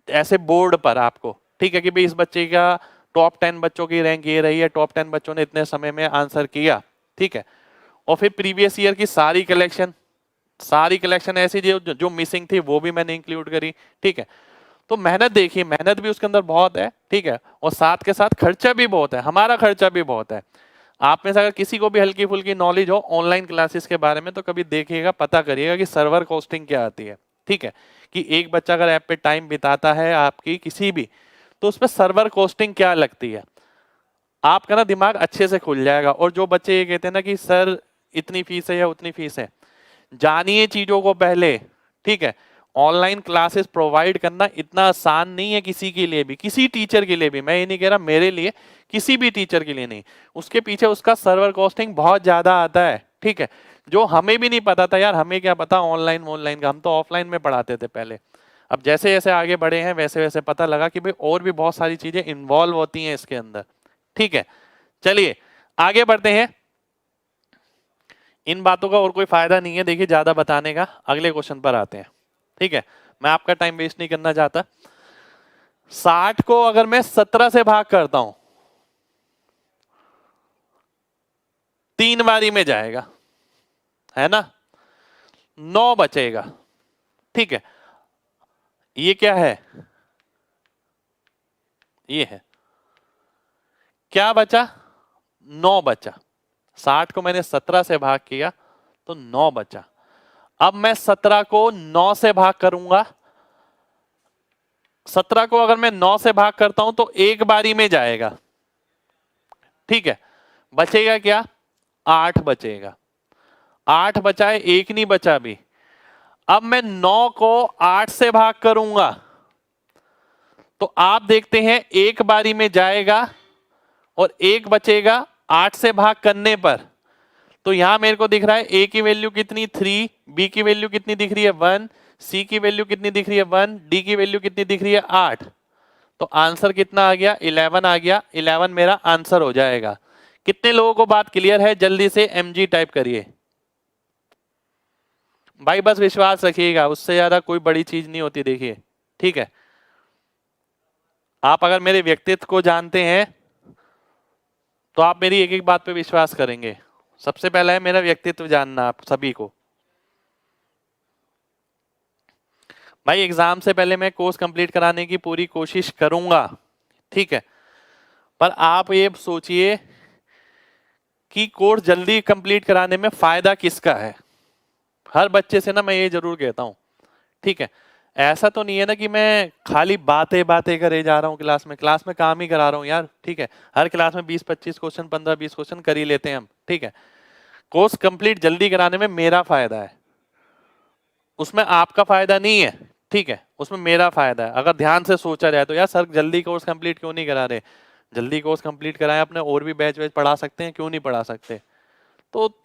ऐसे बोर्ड पर आपको, ठीक है, कि भाई इस बच्चे का टॉप 10 बच्चों की रैंक ये रही है, टॉप 10 बच्चों ने इतने समय में आंसर किया, ठीक है। और फिर प्रीवियस ईयर की सारी कलेक्शन ऐसी जो मिसिंग थी वो भी मैंने इंक्लूड करी, ठीक है। तो मेहनत देखिए, मेहनत भी उसके अंदर बहुत है, ठीक है। और साथ के साथ खर्चा भी बहुत है, हमारा खर्चा भी बहुत है। आप में से अगर किसी को भी हल्की फुल्की नॉलेज हो ऑनलाइन क्लासेस के बारे में तो कभी देखिएगा, पता करिएगा कि सर्वर कॉस्टिंग क्या आती है, ठीक है। कि एक बच्चा अगर ऐप पे टाइम बिताता है आपकी किसी भी, तो उस पर सर्वर कॉस्टिंग क्या लगती है, आपका ना दिमाग अच्छे से खुल जाएगा। और जो बच्चे ये कहते हैं ना कि सर इतनी फीस है या उतनी फीस है, जानिए चीजों को पहले, ठीक है। ऑनलाइन क्लासेस प्रोवाइड करना इतना आसान नहीं है किसी के लिए भी, किसी टीचर के लिए भी। मैं ये नहीं कह रहा मेरे लिए, किसी भी टीचर के लिए नहीं। उसके पीछे उसका सर्वर कॉस्टिंग बहुत ज्यादा आता है, ठीक है। जो हमें भी नहीं पता था यार, हमें क्या पता ऑनलाइन का, हम तो ऑफलाइन में पढ़ाते थे पहले। अब जैसे जैसे आगे बढ़े हैं वैसे वैसे पता लगा कि भाई और भी बहुत सारी चीजें इन्वॉल्व होती हैं इसके अंदर, ठीक है। चलिए आगे बढ़ते हैं, इन बातों का और कोई फायदा नहीं है देखिए ज्यादा बताने का। अगले क्वेश्चन पर आते हैं, ठीक है। मैं आपका टाइम वेस्ट नहीं करना चाहता। 60 को अगर मैं 17 से भाग करता हूं, 3 बारी में जाएगा, है ना, 9 बचेगा, ठीक है। ये क्या है, ये है, क्या बचा, 9 बचा। 60 को मैंने 17 से भाग किया तो 9 बचा। अब मैं 17 को 9 से भाग करूंगा, 17 को अगर मैं 9 से भाग करता हूं तो एक बारी में जाएगा, ठीक है। बचेगा क्या, 8 बचेगा। 8 बचा है, एक नहीं बचा भी। अब मैं 9 को 8 से भाग करूंगा तो आप देखते हैं एक बारी में जाएगा और एक बचेगा 8 से भाग करने पर। तो यहां मेरे को दिख रहा है ए की वैल्यू कितनी 3, बी की वैल्यू कितनी दिख रही है 1, सी की वैल्यू कितनी दिख रही है 1, डी की वैल्यू कितनी दिख रही है 8। तो आंसर कितना आ गया, 11 आ गया। 11 मेरा आंसर हो जाएगा। कितने लोगों को बात क्लियर है, जल्दी से MG टाइप करिए भाई, बस विश्वास रखिएगा, उससे ज्यादा कोई बड़ी चीज नहीं होती देखिए, ठीक है। आप अगर मेरे व्यक्तित्व को जानते हैं तो आप मेरी एक एक बात पे विश्वास करेंगे। सबसे पहला है मेरा व्यक्तित्व जानना आप सभी को। भाई एग्जाम से पहले मैं कोर्स कंप्लीट कराने की पूरी कोशिश करूंगा, ठीक है, पर आप ये सोचिए कि कोर्स जल्दी कंप्लीट कराने में फायदा किसका है। हर बच्चे से ना मैं ये जरूर कहता हूं, ठीक है, ऐसा तो नहीं है ना कि मैं खाली बातें बातें करे जा रहा हूँ क्लास में काम ही करा रहा हूँ यार, ठीक है। हर क्लास में 20-25 क्वेश्चन, 15-20 क्वेश्चन कर ही लेते हैं हम, ठीक है। कोर्स कंप्लीट जल्दी कराने में मेरा फायदा है, उसमें आपका फायदा नहीं है, ठीक है, उसमें मेरा फायदा है। अगर ध्यान से सोचा जाए तो यार सर जल्दी कोर्स कंप्लीट क्यों नहीं करा रहे, जल्दी कोर्स कंप्लीट कराएं, अपने और भी बैच पढ़ा सकते हैं, क्यों नहीं पढ़ा सकते। तो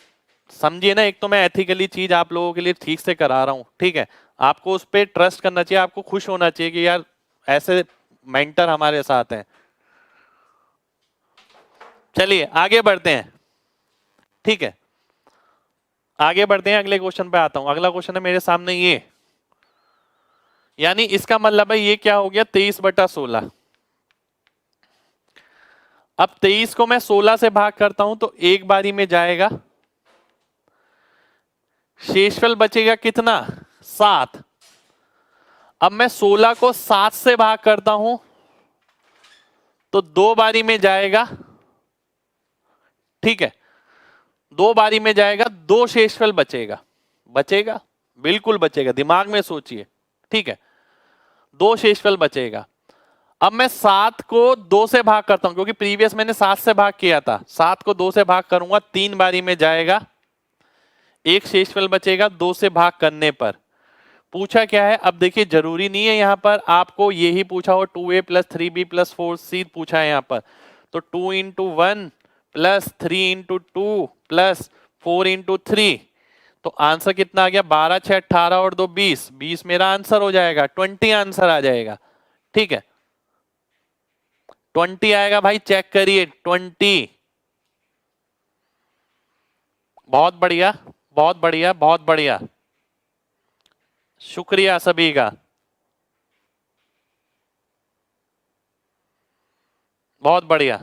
समझिए ना, एक तो मैं एथिकली चीज आप लोगों के लिए ठीक से करा रहा हूं, ठीक है, आपको उस पर ट्रस्ट करना चाहिए, आपको खुश होना चाहिए कि यार ऐसे मेंटर हमारे साथ हैं। चलिए आगे बढ़ते हैं, ठीक है, आगे बढ़ते हैं, अगले क्वेश्चन पे आता हूं। अगला क्वेश्चन है मेरे सामने ये, यानी इसका मतलब है ये क्या हो गया 23/16। अब 23 को मैं 16 से भाग करता हूं तो एक बारी में जाएगा, शेषफल बचेगा कितना 7। अब मैं 16 को 7 से भाग करता हूं तो 2 बारी में जाएगा, ठीक है, 2 बारी में जाएगा, 2 शेषफल बचेगा, बचेगा बिल्कुल बचेगा, दिमाग में सोचिए, ठीक है, 2 शेषफल बचेगा। अब मैं 7 को 2 से भाग करता हूं क्योंकि प्रीवियस मैंने 7 से भाग किया था, 7 को 2 से भाग करूंगा, 3 बारी में जाएगा, एक शेषफल बचेगा 2 से भाग करने पर। पूछा क्या है, अब देखिए जरूरी नहीं है यहां पर आपको यही पूछा हो 2a + 3b + 4c पूछा है यहां पर, तो 2 × 1 + 3 × 2 + 4 × 3, तो आंसर कितना आ गया 12 6 18 और 2 20, 20 मेरा आंसर हो जाएगा, 20 आंसर आ जाएगा, ठीक है, 20 आएगा भाई, चेक करिए 20। बहुत बढ़िया बहुत बढ़िया बहुत बढ़िया, शुक्रिया सभी का, बहुत बढ़िया,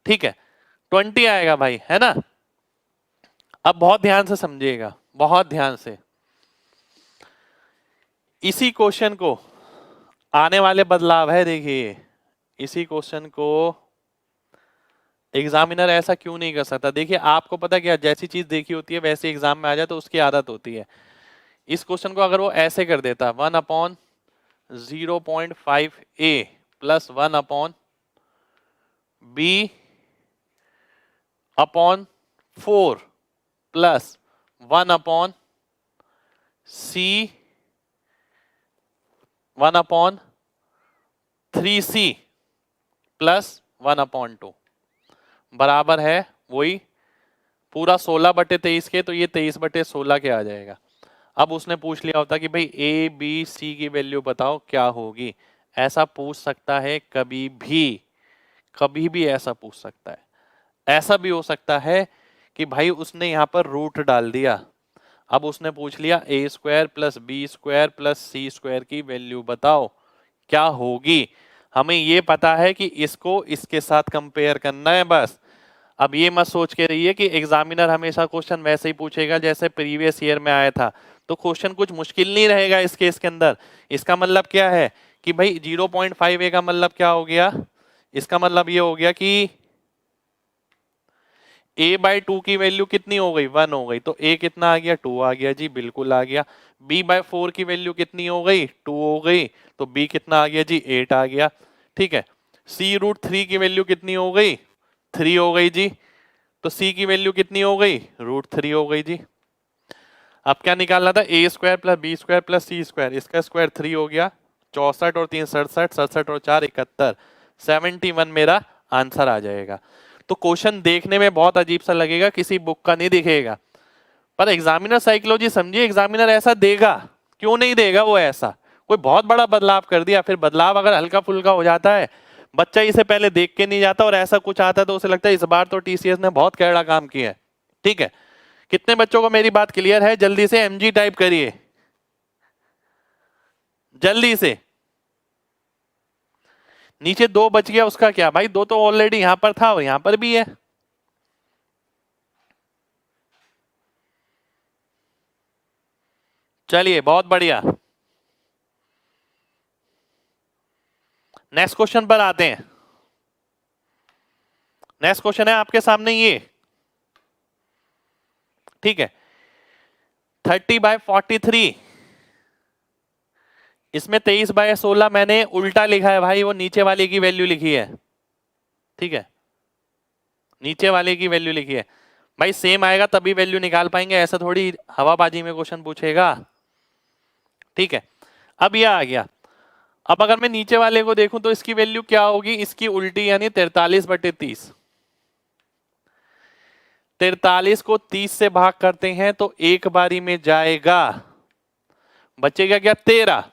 ठीक है, 20 आएगा भाई, है ना। अब बहुत ध्यान से समझिएगा, बहुत ध्यान से, इसी क्वेश्चन को आने वाले बदलाव है, देखिए इसी क्वेश्चन को एग्जामिनर ऐसा क्यों नहीं कर सकता। देखिए आपको पता क्या, जैसी चीज देखी होती है वैसे एग्जाम में आ जाए तो उसकी आदत होती है। इस क्वेश्चन को अगर वो ऐसे कर देता 1/0.5a + 1/b/4 + 1/3c + 1/2 बराबर है वही पूरा 16/23 के, तो ये 23/16 के आ जाएगा। अब उसने पूछ लिया होता कि भाई ए बी सी की वैल्यू बताओ क्या होगी, ऐसा पूछ सकता है कभी भी ऐसा पूछ सकता है। ऐसा भी हो सकता है कि भाई उसने यहाँ पर रूट डाल दिया, अब उसने पूछ लिया a² + b² + c² की वैल्यू बताओ क्या होगी। हमें ये पता है कि इसको इसके साथ कंपेयर करना है बस। अब ये मत सोच के रहिए कि एग्जामिनर हमेशा क्वेश्चन वैसे ही पूछेगा जैसे प्रीवियस ईयर में आया था, तो क्वेश्चन कुछ मुश्किल नहीं रहेगा इस केस के अंदर। इसका मतलब क्या है कि भाई 0.5a का मतलब क्या हो गया, इसका मतलब ये हो गया कि a/2 की वैल्यू कितनी हो गई 1 हो गई, तो a कितना आ गया 2 आ गया जी, बिल्कुल आ गया। b/4 की वैल्यू कितनी हो गई 2 हो गई, तो b कितना आ गया जी 8 आ गया, ठीक है। c√3 की वैल्यू कितनी हो गई 3 हो गई जी, तो c की वैल्यू कितनी हो गई √3 हो गई जी। अब क्या निकालना था a² + b² + c², इसका स्क्वायर 3 हो गया, 64 और 3 67, 67 और 4 71, 71 मेरा आंसर आ जाएगा। तो क्वेश्चन देखने में बहुत अजीब सा लगेगा, किसी बुक का नहीं दिखेगा, पर एग्जामिनर साइकोलॉजी समझिए, एग्जामिनर ऐसा देगा, क्यों नहीं देगा वो ऐसा। कोई बहुत बड़ा बदलाव कर दिया, फिर बदलाव अगर हल्का फुल्का हो जाता है, बच्चा इसे पहले देख के नहीं जाता और ऐसा कुछ आता है तो उसे लगता है इस बार तो टीसीएस ने बहुत कैड़ा काम किया है, ठीक है। कितने बच्चों को मेरी बात क्लियर है, जल्दी से एमजी टाइप करिए, जल्दी से। नीचे 2 बच गया, उसका क्या भाई, 2 तो ऑलरेडी यहां पर था और यहां पर भी है। चलिए बहुत बढ़िया, नेक्स्ट क्वेश्चन पर आते हैं। नेक्स्ट क्वेश्चन है आपके सामने ये, ठीक है, 30/43, इसमें 23/16 मैंने उल्टा लिखा है भाई, वो नीचे वाले की वैल्यू लिखी है, ठीक है, नीचे वाले की वैल्यू लिखी है। भाई सेम आएगा तभी वैल्यू निकाल पाएंगे, ऐसा थोड़ी हवाबाजी में क्वेश्चन पूछेगा, ठीक है। अब ये आ गया, अब अगर मैं नीचे वाले को देखूं तो इसकी वैल्यू क्या होगी, इसकी उल्टी यानी 43/30। 43 को 30 से भाग करते हैं तो एक बारी में जाएगा, बचेगा क्या 13।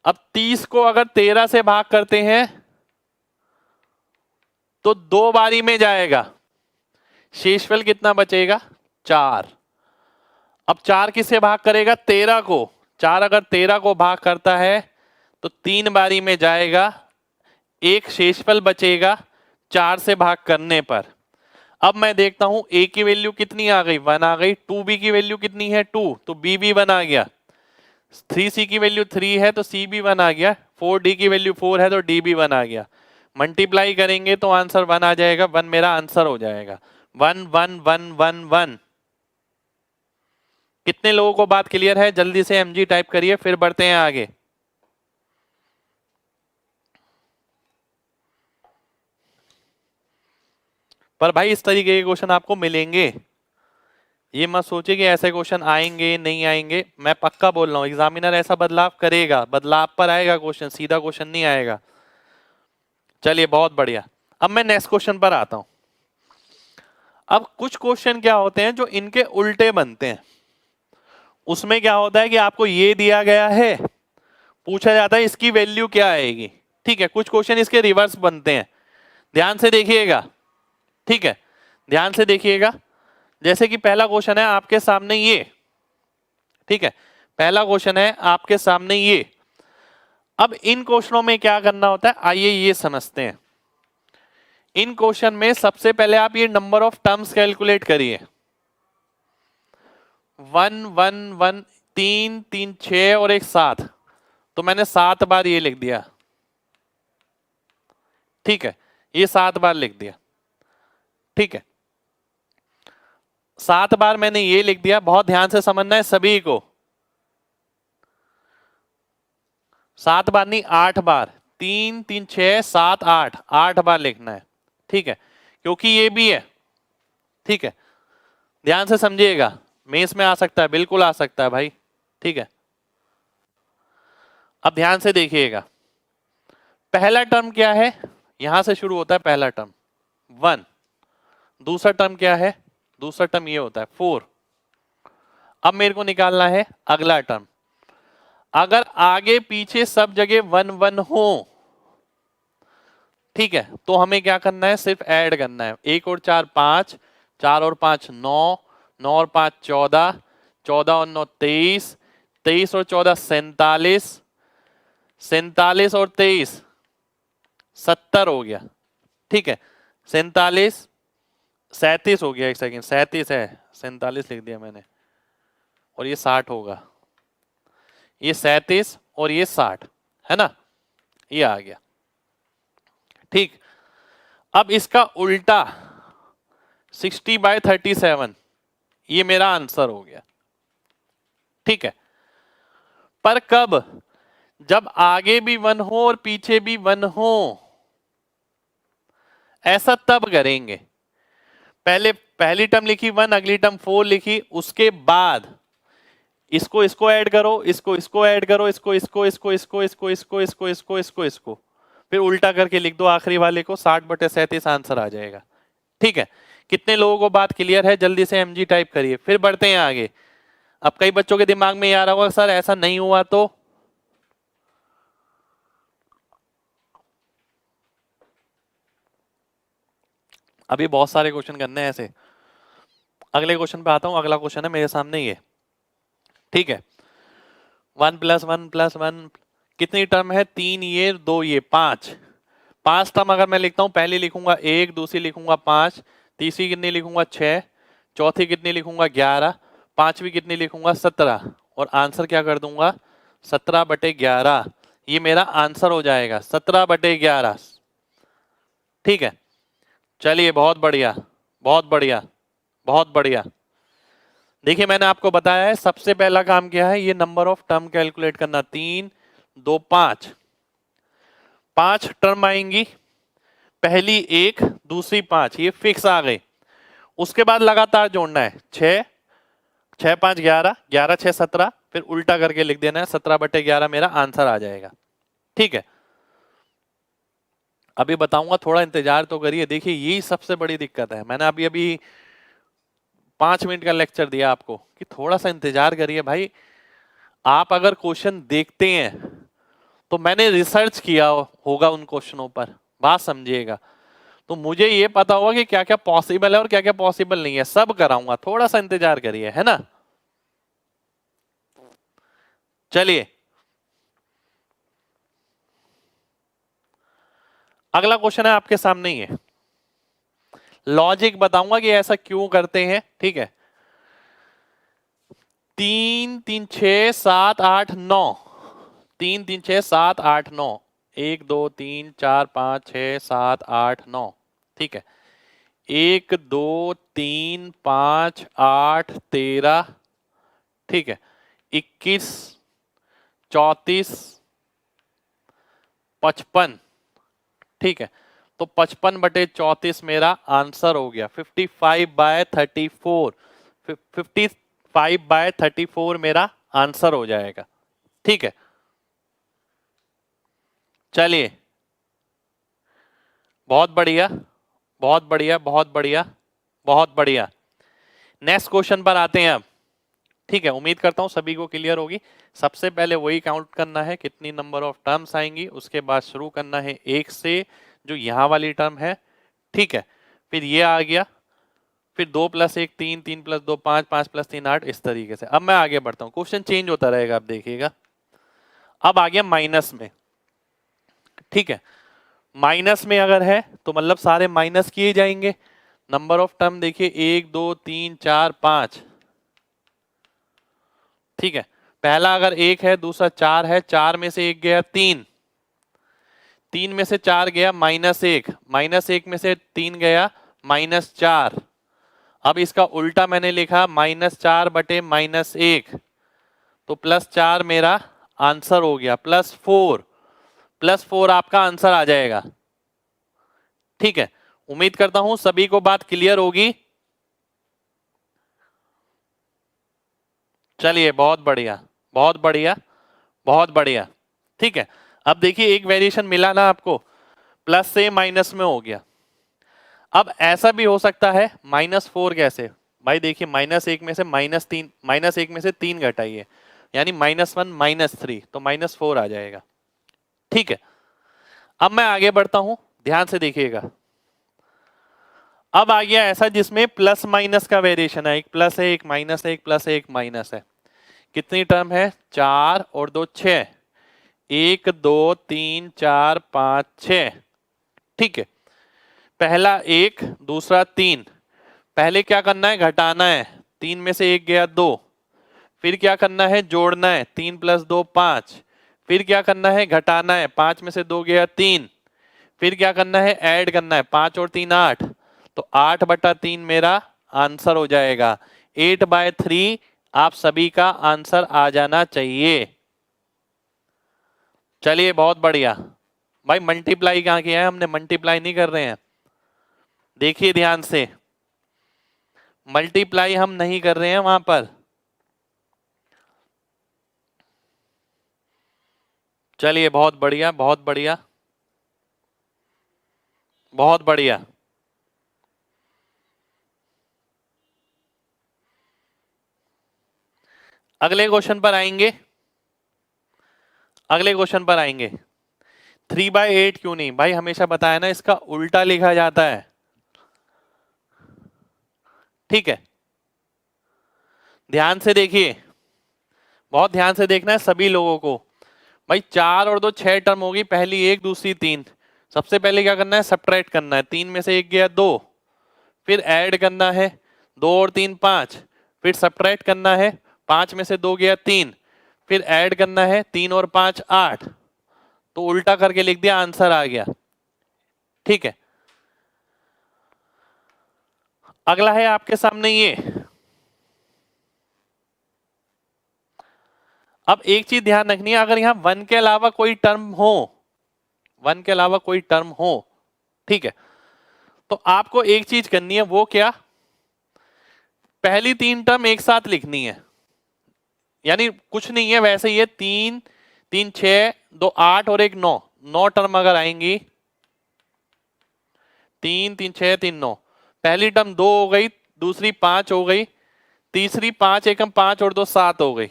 अब 30 को अगर 13 से भाग करते हैं तो 2 बारी में जाएगा, शेषफल कितना बचेगा 4। अब 4 किससे भाग करेगा 13 को, 4 अगर 13 को भाग करता है तो 3 बारी में जाएगा, एक शेषफल बचेगा 4 से भाग करने पर। अब मैं देखता हूं a की वैल्यू कितनी आ गई 1 आ गई, 2b की वैल्यू कितनी है 2, तो b भी 1 आ गया, 3c की वैल्यू 3 है तो c भी 1 आ गया, 4d की वैल्यू 4 है तो d भी 1 आ गया। मल्टीप्लाई करेंगे तो आंसर 1 आ जाएगा, 1 मेरा आंसर हो जाएगा, 1 1 1 1 1। कितने लोगों को बात क्लियर है, जल्दी से mg टाइप करिए, फिर बढ़ते हैं आगे। पर भाई इस तरीके के क्वेश्चन आपको मिलेंगे, ये मत सोचिए कि ऐसे क्वेश्चन आएंगे नहीं आएंगे, मैं पक्का बोल रहा हूं एग्जामिनर ऐसा बदलाव करेगा, बदलाव पर आएगा क्वेश्चन, सीधा क्वेश्चन नहीं आएगा। चलिए बहुत बढ़िया, अब मैं नेक्स्ट क्वेश्चन पर आता हूं। अब कुछ क्वेश्चन क्या होते हैं जो इनके उल्टे बनते हैं, उसमें क्या होता है कि आपको ये दिया गया है, पूछा जाता है इसकी वैल्यू क्या आएगी, ठीक है। कुछ क्वेश्चन इसके रिवर्स बनते हैं, ध्यान से देखिएगा, ठीक है, ध्यान से देखिएगा। जैसे कि पहला क्वेश्चन है आपके सामने ये, ठीक है, पहला क्वेश्चन है आपके सामने ये। अब इन क्वेश्चनों में क्या करना होता है, आइए ये समझते हैं। इन क्वेश्चन में सबसे पहले आप ये नंबर ऑफ टर्म्स कैलकुलेट करिए, 1 1 1 3 3 6 और एक 7, तो मैंने 7 बार ये लिख दिया, ठीक है, ये 7 बार लिख दिया, ठीक है, 7 बार मैंने ये लिख दिया। बहुत ध्यान से समझना है सभी को, 7 बार नहीं 8 बार, 3 3 6 7 8, 8 बार लिखना है, ठीक है, क्योंकि ये भी है, ठीक है, ध्यान से समझिएगा, मेंस में आ सकता है, बिल्कुल आ सकता है भाई, ठीक है। अब ध्यान से देखिएगा, पहला टर्म क्या है, यहां से शुरू होता है पहला टर्म 1, दूसरा टर्म क्या है, दूसरा टर्म ये होता है 4। अब मेरे को निकालना है अगला टर्म, अगर आगे पीछे सब जगह 1 1 हो, ठीक है, तो हमें क्या करना है, सिर्फ ऐड करना है, 1 और 4 5, 4 और 5 9, 9 और 5 14, 14 और 9 23, 23 और 14 47, 47 और 23 70 हो गया, ठीक है, 47 37 हो गया, एक सेकेंड 37 है, 47 लिख दिया मैंने, और ये 60 होगा, ये 37 और ये 60 है ना, ये आ गया, ठीक। अब इसका उल्टा 60/37, ये मेरा आंसर हो गया, ठीक है। पर कब, जब आगे भी 1 हो और पीछे भी 1 हो, ऐसा तब करेंगे। पहले पहली टर्म लिखी 1, अगली टर्म 4 लिखी, उसके बाद इसको ऐड करो, इसको ऐड करो, इसको, फिर उल्टा करके लिख दो आखिरी वाले को, 60/37 आंसर आ जाएगा, ठीक है। कितने लोगों को बात क्लियर है, जल्दी से mg टाइप करिए, फिर बढ़ते हैं आगे। अब कई बच्चों के दिमाग में आ रहा होगा सर ऐसा नहीं हुआ तो, अभी बहुत सारे क्वेश्चन करने हैं ऐसे। अगले क्वेश्चन पे आता हूं, अगला क्वेश्चन है मेरे सामने ये, ठीक है, 1 + 1 + 1 कितनी टर्म है, 3 ये 2 ये 5, 5 टर्म अगर मैं लिखता हूं, पहली लिखूंगा 1, दूसरी लिखूंगा 5, तीसरी कितनी लिखूंगा 6, चौथी कितनी लिखूंगा 11, पांचवी कितनी लिखूंगा 17, और आंसर क्या कर दूंगा 17/11। ये मेरा आंसर हो जाएगा 17/11। ठीक है, चलिए बहुत बढ़िया, बहुत बढ़िया, बहुत बढ़िया। देखिए मैंने आपको बताया है सबसे पहला काम क्या है, ये नंबर ऑफ टर्म कैलकुलेट करना। 3 2 5, 5 टर्म आएंगी, पहली 1, दूसरी 5, ये फिक्स आ गई। उसके बाद लगातार जोड़ना है, 6 6 5 11, 11 6 17, फिर उल्टा करके लिख देना है, 17/11 मेरा आंसर आ जाएगा। ठीक है, अभी बताऊंगा, थोड़ा इंतजार तो करिए। देखिए यही सबसे बड़ी दिक्कत है, मैंने अभी अभी 5 मिनट का लेक्चर दिया आपको कि थोड़ा सा इंतजार करिए भाई। आप अगर क्वेश्चन देखते हैं तो मैंने रिसर्च किया होगा उन क्वेश्चनों पर, बात समझिएगा, तो मुझे ये पता होगा कि क्या क्या पॉसिबल है और क्या क्या पॉसिबल नहीं है, सब कराऊंगा, थोड़ा सा इंतजार करिए, है ना। चलिए अगला क्वेश्चन है आपके सामने ही है, लॉजिक बताऊंगा कि ऐसा क्यों करते हैं। ठीक है, 3 3 6 7 8 9, 3 3 6 7 8 9, 1 2 3 4 5 6 7 8 9। ठीक है, 1 2 3 5 8 13, ठीक है, 21 34 55। ठीक है, तो 55/34 मेरा आंसर हो गया। 55/34, 55/34 मेरा आंसर हो जाएगा। ठीक है, चलिए बहुत बढ़िया, बहुत बढ़िया, बहुत बढ़िया, बहुत बढ़िया। नेक्स्ट क्वेश्चन पर आते हैं अब। ठीक है, उम्मीद करता हूं सभी को क्लियर होगी। सबसे पहले वही काउंट करना है कितनी नंबर ऑफ टर्म्स आएंगी, उसके बाद शुरू करना है 1 से, जो यहां वाली टर्म है। ठीक है, फिर ये आ गया, फिर 2 + 1 3, 3 + 2 5, 5 + 3 8, इस तरीके से। अब मैं आगे बढ़ता हूं, क्वेश्चन चेंज होता रहेगा, आप देखिएगा। अब आ गया माइनस में। ठीक है, माइनस में अगर है तो मतलब सारे माइनस किए जाएंगे। नंबर ऑफ टर्म देखिए 1 2 3 4 5। ठीक है, पहला अगर 1 है, दूसरा 4 है, 4 में से 1 गया 3, 3 में से 4 गया -1, -1 में से 3 गया -4। अब इसका उल्टा मैंने लिखा -4/-1, तो +4 मेरा आंसर हो गया, +4, +4 आपका आंसर आ जाएगा। ठीक है, उम्मीद करता हूं सभी को बात क्लियर होगी। चलिए बहुत बढ़िया, बहुत बढ़िया, बहुत बढ़िया। ठीक है, अब देखिए एक वेरिएशन मिला ना आपको, प्लस से माइनस में हो गया। अब ऐसा भी हो सकता है -4 कैसे, भाई देखिए -1 में से -3, -1 में से 3 घटाइए, यानी -1 -3, तो -4 आ जाएगा। ठीक है, अब मैं आगे बढ़ता हूं, ध्यान से देखिएगा। अब आ गया ऐसा जिसमें प्लस माइनस का वेरिएशन है, एक प्लस है, एक माइनस है, एक प्लस है, एक माइनस है। कितनी टर्म है, 4 और 2 6, 1 2 3 4 5 6। ठीक है, पहला 1, दूसरा 3, पहले क्या करना है, घटाना है, 3 में से 1 गया 2, फिर क्या करना है, जोड़ना है, 3 + 2 5, फिर क्या करना है, घटाना है, 5 में से 2 गया 3, फिर क्या करना है, ऐड करना है, 5 और 3 8, तो 8/3 मेरा आंसर हो जाएगा। 8/3 आप सभी का आंसर आ जाना चाहिए। चलिए बहुत बढ़िया। भाई मल्टीप्लाई कहां किया है हमने, मल्टीप्लाई नहीं कर रहे हैं, देखिए ध्यान से, मल्टीप्लाई हम नहीं कर रहे हैं वहां पर। चलिए बहुत बढ़िया, बहुत बढ़िया, बहुत बढ़िया। अगले क्वेश्चन पर आएंगे, अगले क्वेश्चन पर आएंगे। 3/8 क्यों नहीं, भाई हमेशा बताया ना, इसका उल्टा लिखा जाता है। ठीक है, ध्यान से देखिए, बहुत ध्यान से देखना है सभी लोगों को। भाई 4 और 2 6 टर्म होगी, पहली 1 दूसरी 3। सबसे पहले क्या करना है, सब्ट्रैक्ट करना है। 3 में से 1 गया 2, फिर ऐड करना है 2 और 3 5, फिर सब्ट्रैक्ट करना है 5 में से 2 गया 3, फिर ऐड करना है 3 और 5 8। तो उल्टा करके लिख दिया, आंसर आ गया। ठीक है, अगला है आपके सामने ये। अब एक चीज ध्यान रखनी है, अगर यहां 1 के अलावा कोई टर्म हो, 1 के अलावा कोई टर्म हो, ठीक है, तो आपको एक चीज करनी है, वो क्या, पहली 3 टर्म एक साथ लिखनी है। यानी कुछ नहीं है, वैसे ही है, 3 3 6 2 8 और 1 9, 9 टर्म अगर आएंगी, 3 3 6 3 9, पहली टर्म 2 हो गई, दूसरी 5 हो गई, तीसरी 5 एकम 5 और 2 7 हो गई।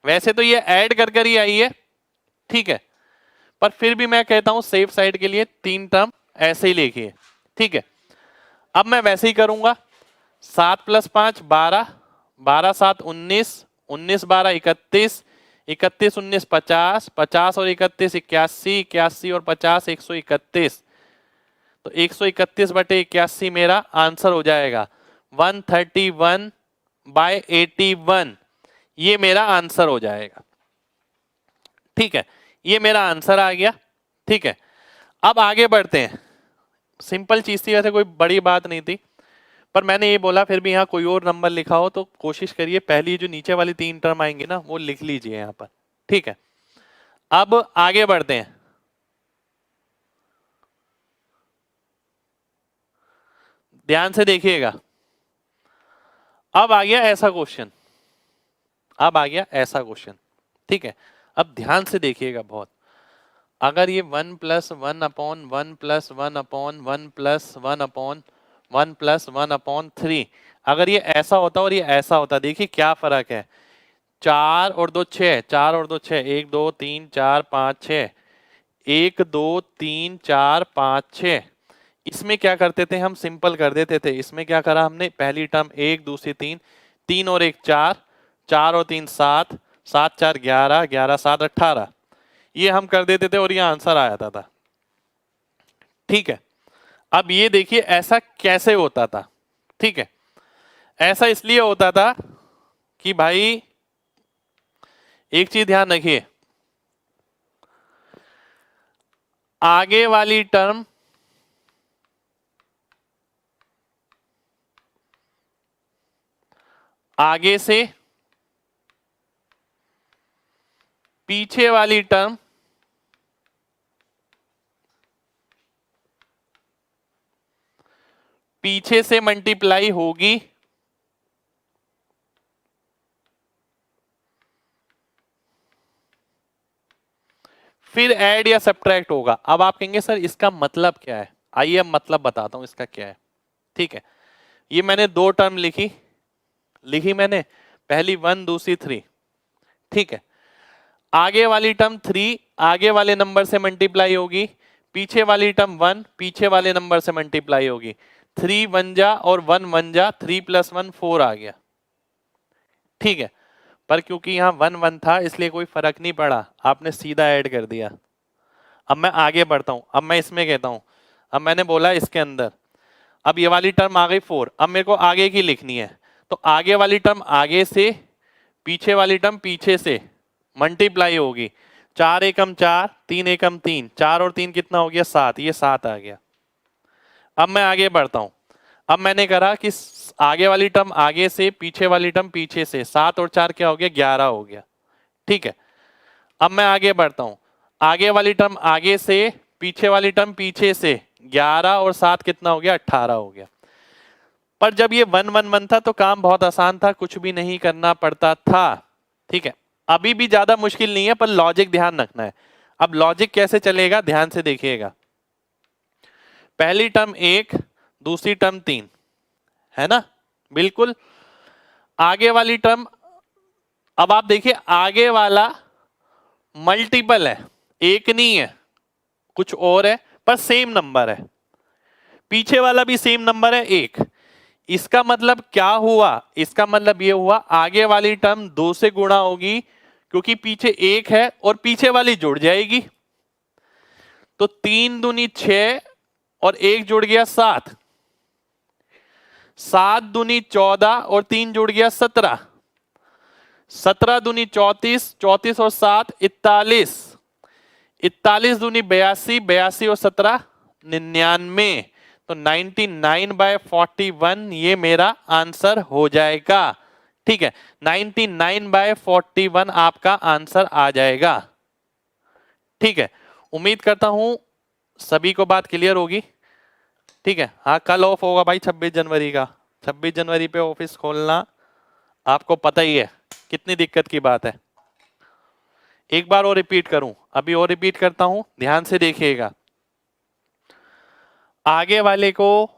वैसे तो ये ऐड कर कर ही आई है, ठीक है, पर फिर भी मैं कहता हूं सेफ साइड के लिए 3 टर्म ऐसे ही लिखिए। ठीक है, अब मैं वैसे ही करूंगा, 7 + 5 12, 12 7 19, 19 12 31, 31 19 50, 50 और 31 81, 81 और 50 131। तो 131/81 मेरा आंसर हो जाएगा, 131/81 ये मेरा आंसर हो जाएगा। ठीक है, ये मेरा आंसर आ गया। ठीक है, अब आगे बढ़ते हैं। सिंपल चीज थी, वैसे कोई बड़ी बात नहीं थी, पर मैंने ये बोला फिर भी यहाँ कोई और नंबर लिखा हो तो कोशिश करिए पहली जो नीचे वाली 3 टर्म आएंगी ना वो लिख लीजिए यहाँ पर। ठीक है, अब आगे बढ़ते हैं। ध्यान से देखिएगा, अब आ गया ऐसा क्वेश्चन, अब आ गया ऐसा क्वेश्चन। ठीक है, अब ध्यान से देखिएगा बहुत, अगर ये 1 + 1/1 + 1/1 + 1/1 + 1/3 अगर ये ऐसा होता और ये ऐसा होता, देखिए क्या फर्क है, 4 और 2 6, 4 और 2 6, 1 2 3 4 5 6, 1 2 3 4 5 6। इसमें क्या करते थे हम, सिंपल कर देते थे। इसमें क्या करा हमने, पहली टर्म 1 दूसरी 3, 3 और 1 4, 4 और 3 7, 7 4 11, 11 7 18, ये हम कर देते थे और ये आंसर आ जाता था। ठीक है, अब ये देखिए ऐसा कैसे होता था। ठीक है, ऐसा इसलिए होता था कि भाई एक चीज ध्यान रखिए, आगे वाली टर्म आगे से पीछे वाली टर्म पीछे से मल्टीप्लाई होगी, फिर ऐड या सब्ट्रैक्ट होगा। अब आप कहेंगे सर इसका मतलब क्या है, आइए अब मतलब बताता हूं इसका क्या है। ठीक है, ये मैंने 2 टर्म लिखी मैंने, पहली 1 दूसरी 3। ठीक है, आगे वाली टर्म 3 आगे वाले नंबर से मल्टीप्लाई होगी, पीछे वाली टर्म 1 पीछे वाले नंबर से मल्टीप्लाई होगी। 3 1 जा और 1 1 जा, 3 + 1 4 आ गया। ठीक है, पर क्योंकि यहाँ 1 1 था इसलिए कोई फर्क नहीं पड़ा, आपने सीधा ऐड कर दिया। अब मैं आगे बढ़ता हूं, अब मैं इसमें कहता हूं, अब मैंने बोला इसके अंदर, अब ये वाली टर्म आ गई 4, अब मेरे को आगे की लिखनी है, तो आगे वाली टर्म आगे से, पीछे वाली टर्म पीछे से मल्टीप्लाई होगी। 4 एकम 4, 3 एकम 3, 4 और 3 कितना हो गया 7, ये 7 आ गया। अब मैं आगे बढ़ता हूं, अब मैंने करा कि आगे वाली टर्म आगे से, पीछे वाली टर्म पीछे से, 7 और 4 क्या हो गया 11 हो गया। ठीक है, अब मैं आगे बढ़ता हूं, आगे वाली टर्म आगे से, पीछे वाली टर्म पीछे से, 11 और 7 कितना हो गया 18 हो गया। पर जब ये 1 1 1 था तो काम बहुत आसान था, कुछ भी नहीं करना पड़ता था। ठीक है, अभी भी ज्यादा मुश्किल नहीं है, पर लॉजिक ध्यान रखना है। अब लॉजिक कैसे चलेगा ध्यान से देखिएगा, पहली टर्म 1 दूसरी टर्म 3 है ना, बिल्कुल। आगे वाली टर्म, अब आप देखिए आगे वाला मल्टीपल है, एक नहीं है, कुछ और है, पर सेम नंबर है। पीछे वाला भी सेम नंबर है 1। इसका मतलब क्या हुआ, इसका मतलब ये हुआ आगे वाली टर्म 2 से गुणा होगी, क्योंकि पीछे एक है और पीछे वाली जुड़ जाएगी, तो 3 दूनी 6 और 1 जुड़ गया 7, 7 दूनी 14 और 3 जुड़ गया 17, 17 दूनी 34, 34 और 7 41, 41 दूनी 82, 82 और 17 99, तो 99/41 ये मेरा आंसर हो जाएगा। ठीक है, 99/41 आपका आंसर आ जाएगा। ठीक है, उम्मीद करता हूं सभी को बात क्लियर होगी। ठीक है, हाँ कल ऑफ होगा भाई 26 जनवरी का, 26 जनवरी पे ऑफिस खोलना आपको पता ही है कितनी दिक्कत की बात है। एक बार और रिपीट करूं, अभी और रिपीट करता हूं, ध्यान से देखिएगा। आगे वाले को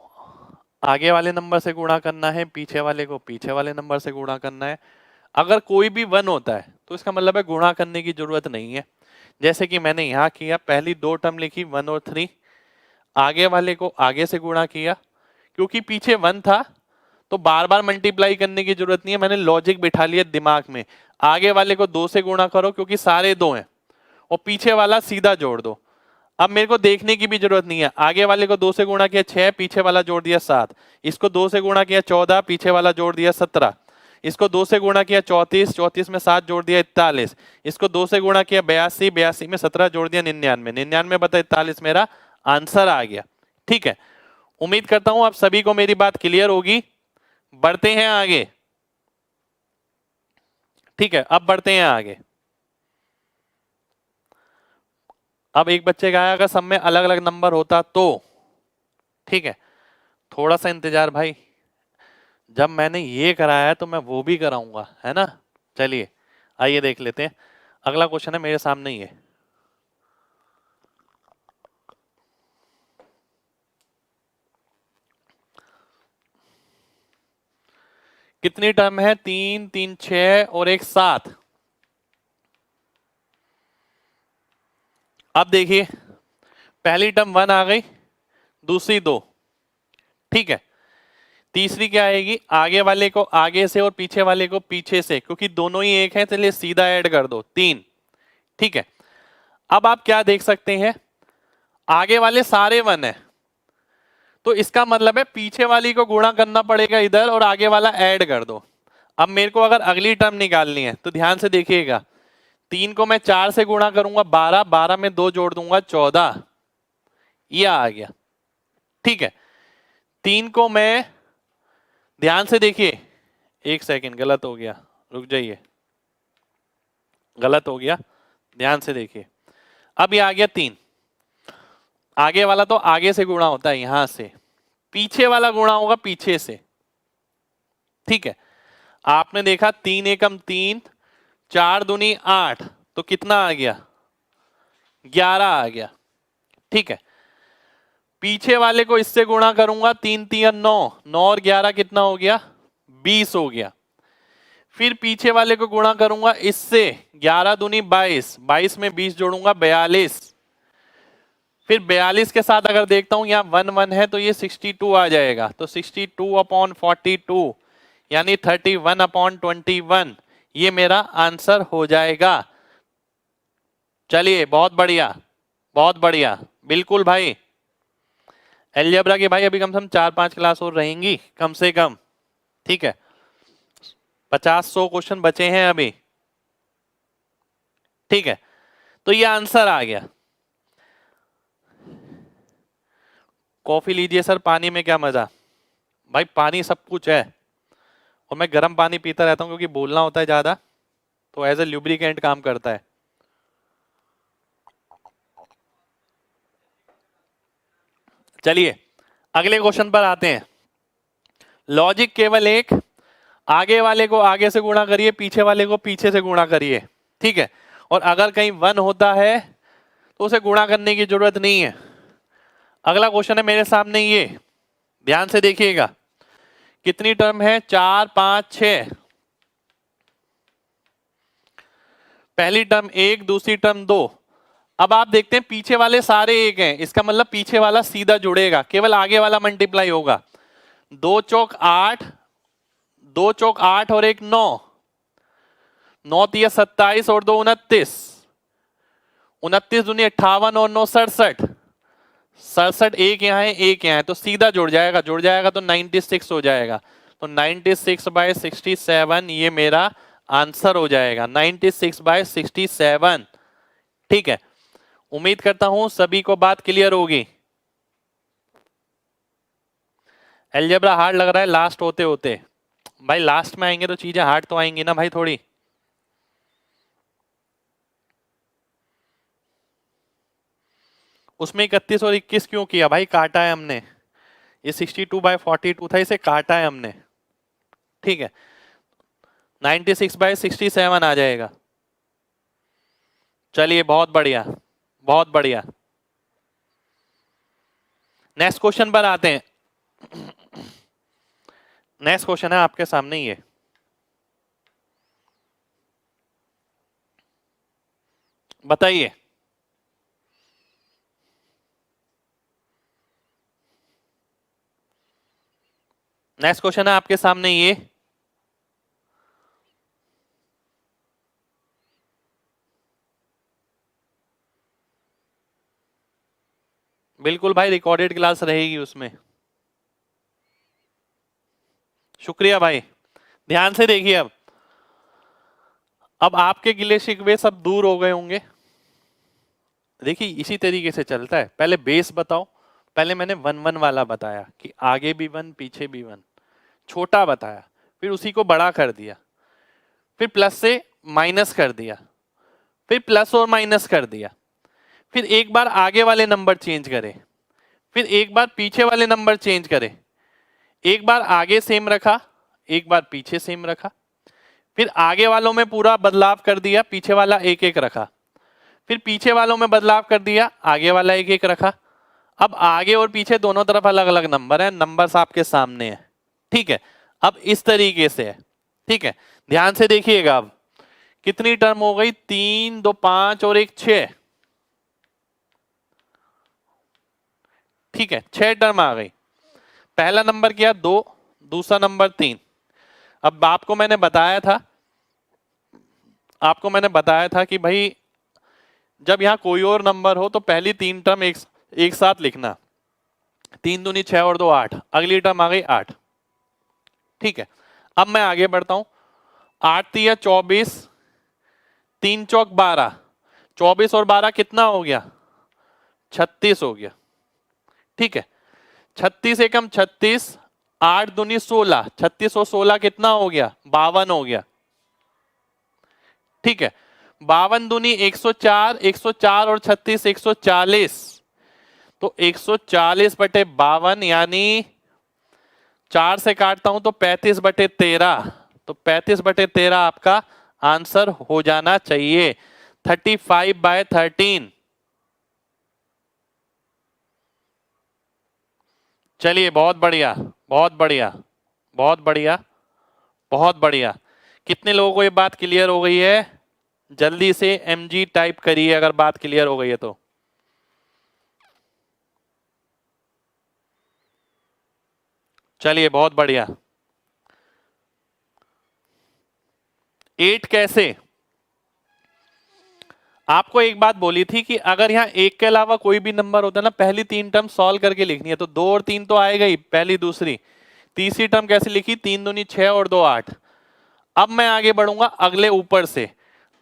आगे वाले नंबर से गुणा करना है, पीछे वाले को पीछे वाले नंबर से गुणा करना है। अगर कोई भी 1 होता है तो इसका मतलब है गुणा करने की जरूरत नहीं है। जैसे कि मैंने यहां किया, पहली 2 टर्म लिखी 1 और 3, आगे वाले को आगे से गुणा किया, क्योंकि पीछे 1 था तो बार बार मल्टीप्लाई करने की जरूरत नहीं है, मैंने लॉजिक बिठा लिया दिमाग में। आगे वाले को 2 से गुणा करो क्योंकि सारे 2 हैं, और पीछे वाला सीधा जोड़ दो। अब मेरे को देखने की भी जरूरत नहीं है, आगे वाले को 2 से गुणा किया 6, पीछे वाला जोड़ दिया 7, इसको 2 से गुणा किया 14, पीछे वाला जोड़ दिया 17, इसको 2 से गुणा किया 34, 34 में 7 जोड़ दिया 41, इसको 2 से गुणा किया 82, 82 में 17 जोड़ दिया 99, 99 बता 41 मेरा आंसर आ गया। ठीक है, उम्मीद करता हूं आप सभी को मेरी बात क्लियर होगी। बढ़ते हैं आगे। ठीक है, अब बढ़ते हैं आगे। अब एक बच्चे का आया, अगर सब में अलग अलग नंबर होता तो। ठीक है, थोड़ा सा इंतजार भाई, जब मैंने ये कराया है तो मैं वो भी कराऊंगा, है ना। चलिए आइए देख लेते हैं, अगला क्वेश्चन है मेरे सामने ही है। कितनी टर्म है? 3, 3, 6 और 1 7। अब देखिए, पहली टर्म 1 आ गई, दूसरी 2। ठीक है, तीसरी क्या आएगी? आगे वाले को आगे से और पीछे वाले को पीछे से, क्योंकि दोनों ही एक है चलिए सीधा ऐड कर दो 3। ठीक है, अब आप क्या देख सकते हैं, आगे वाले सारे 1 है, तो इसका मतलब है पीछे वाली को गुणा करना पड़ेगा इधर और आगे वाला ऐड कर दो। अब मेरे को अगर अगली टर्म निकालनी है तो ध्यान से देखिएगा, 3 को मैं 4 से गुणा करूंगा 12, 12 में 2 जोड़ दूंगा 14, ये आ गया। ठीक है, 3 को मैं, ध्यान से देखिए, एक सेकंड गलत हो गया, रुक जाइए, गलत हो गया, ध्यान से देखिए। अब ये आ गया 3, आगे वाला तो आगे से गुणा होता है यहां से, पीछे वाला गुणा होगा पीछे से। ठीक है, आपने देखा 3 एकम 3, 4 दूनी 8, तो कितना आ गया? 11 आ गया। ठीक है, पीछे वाले को इससे गुणा करूंगा 3 3 9, 9 और 11 कितना हो गया? 20 हो गया। फिर पीछे वाले को गुणा करूंगा इससे, 11 दूनी 22, 22 में 20 जोड़ूंगा 42। फिर 42 के साथ अगर देखता हूं यहाँ 1 1 है तो ये 62 आ जाएगा, तो 62/42 यानी 31/21 ये मेरा आंसर हो जाएगा। चलिए बहुत बढ़िया, बहुत बढ़िया, बिल्कुल भाई। अलजेब्रा की भाई अभी कम से कम 4-5 क्लास और रहेंगी कम से कम। ठीक है, 50-100 क्वेश्चन बचे हैं अभी। ठीक है, तो ये आंसर आ गया। कॉफी लीजिए सर, पानी में क्या मजा? भाई पानी सब कुछ है, और मैं गर्म पानी पीता रहता हूं क्योंकि बोलना होता है ज्यादा, तो एज ए ल्यूब्रिकेंट काम करता है। चलिए अगले क्वेश्चन पर आते हैं। लॉजिक केवल एक, आगे वाले को आगे से गुणा करिए, पीछे वाले को पीछे से गुणा करिए। ठीक है, और अगर कहीं 1 होता है तो उसे गुणा करने की जरूरत नहीं है। अगला क्वेश्चन है मेरे सामने, ये ध्यान से देखिएगा। कितनी टर्म है? 4, 5, 6। पहली टर्म 1, दूसरी टर्म 2। अब आप देखते हैं पीछे वाले सारे 1 हैं, इसका मतलब पीछे वाला सीधा जुड़ेगा, केवल आगे वाला मल्टीप्लाई होगा। 2 चौक 8, 2 चौक 8 और 1 9, 9 तिया 27 और 2 29, 29 दूनी 58 और 9 67, 67 एक यहाँ है एक यहाँ है, तो सीधा जुड़ जाएगा तो 96 हो जाएगा। तो 96/67 ये मेरा आंसर हो जाएगा, 96/67। ठीक है, उम्मीद करता हूं सभी को बात क्लियर होगी। अलजेब्रा हार्ड लग रहा है लास्ट होते होते, भाई लास्ट में आएंगे तो चीजें हार्ड तो आएंगी ना भाई थोड़ी। उसमें 31 और 21 क्यों किया भाई, काटा है हमने, ये 62/42 था, इसे काटा है हमने। ठीक है, 96/67 आ जाएगा। चलिए बहुत बढ़िया, बहुत बढ़िया। नेक्स्ट क्वेश्चन पर आते हैं। नेक्स्ट क्वेश्चन है आपके सामने, ये बताइए। नेक्स्ट क्वेश्चन है आपके सामने ये, बिल्कुल भाई रिकॉर्डेड क्लास रहेगी उसमें। शुक्रिया भाई, ध्यान से देखिए। अब आपके गिले शिकवे सब दूर हो गए होंगे। देखिए इसी तरीके से चलता है, पहले बेस बताओ। पहले मैंने 1 1 वाला बताया कि आगे भी 1 पीछे भी 1, छोटा बताया, फिर उसी को बड़ा कर दिया, फिर प्लस से माइनस कर दिया, फिर प्लस और माइनस कर दिया, फिर एक बार आगे वाले नंबर चेंज करे, फिर एक बार पीछे वाले नंबर चेंज करे, एक बार आगे सेम रखा, एक बार पीछे सेम रखा, फिर आगे वालों में पूरा बदलाव कर दिया, पीछे वाला एक एक रखा, फिर पीछे वालों में बदलाव कर दिया, आगे वाला एक एक रखा। अब आगे और पीछे दोनों तरफ अलग अलग नंबर है, नंबर्स आपके सामने है। ठीक है, अब इस तरीके से है। ठीक है, ध्यान से देखिएगा। अब कितनी टर्म हो गई, 3 2 5 और 1 6। ठीक है, 6 टर्म आ गई। पहला नंबर क्या, 2, दूसरा नंबर 3। अब आपको मैंने बताया था कि भाई जब यहां कोई और नंबर हो तो पहली 3 टर्म एक साथ लिखना। 3 दूनी 6 और 2 8, अगली टर्म आ गई 8। ठीक है, अब मैं आगे बढ़ता हूं। 8 तिया 24, 3 चौक 12, 24 और 12 कितना हो गया, 36 हो गया। ठीक है, 36 एकम 36, 8 दूनी 16, 36 और 16 कितना हो गया, 52 हो गया। ठीक है, 52 दूनी 104, 104 और 36 140, तो 140/52 यानी 4 से काटता हूं तो 35/13, तो 35/13 आपका आंसर हो जाना चाहिए, 35/13। चलिए बहुत बढ़िया, बहुत बढ़िया, बहुत बढ़िया, बहुत बढ़िया। कितने लोगों को ये बात क्लियर हो गई है, जल्दी से MG टाइप करिए अगर बात क्लियर हो गई है तो। चलिए बहुत बढ़िया। 8 कैसे, आपको एक बात बोली थी कि अगर यहाँ 1 के अलावा कोई भी नंबर होता है ना, पहली 3 टर्म सॉल्व करके लिखनी है, तो 2 और 3 तो आएगा ही, पहली दूसरी। तीसरी टर्म कैसे लिखी, 3 दूनी 6 और 2 8। अब मैं आगे बढ़ूंगा अगले ऊपर से,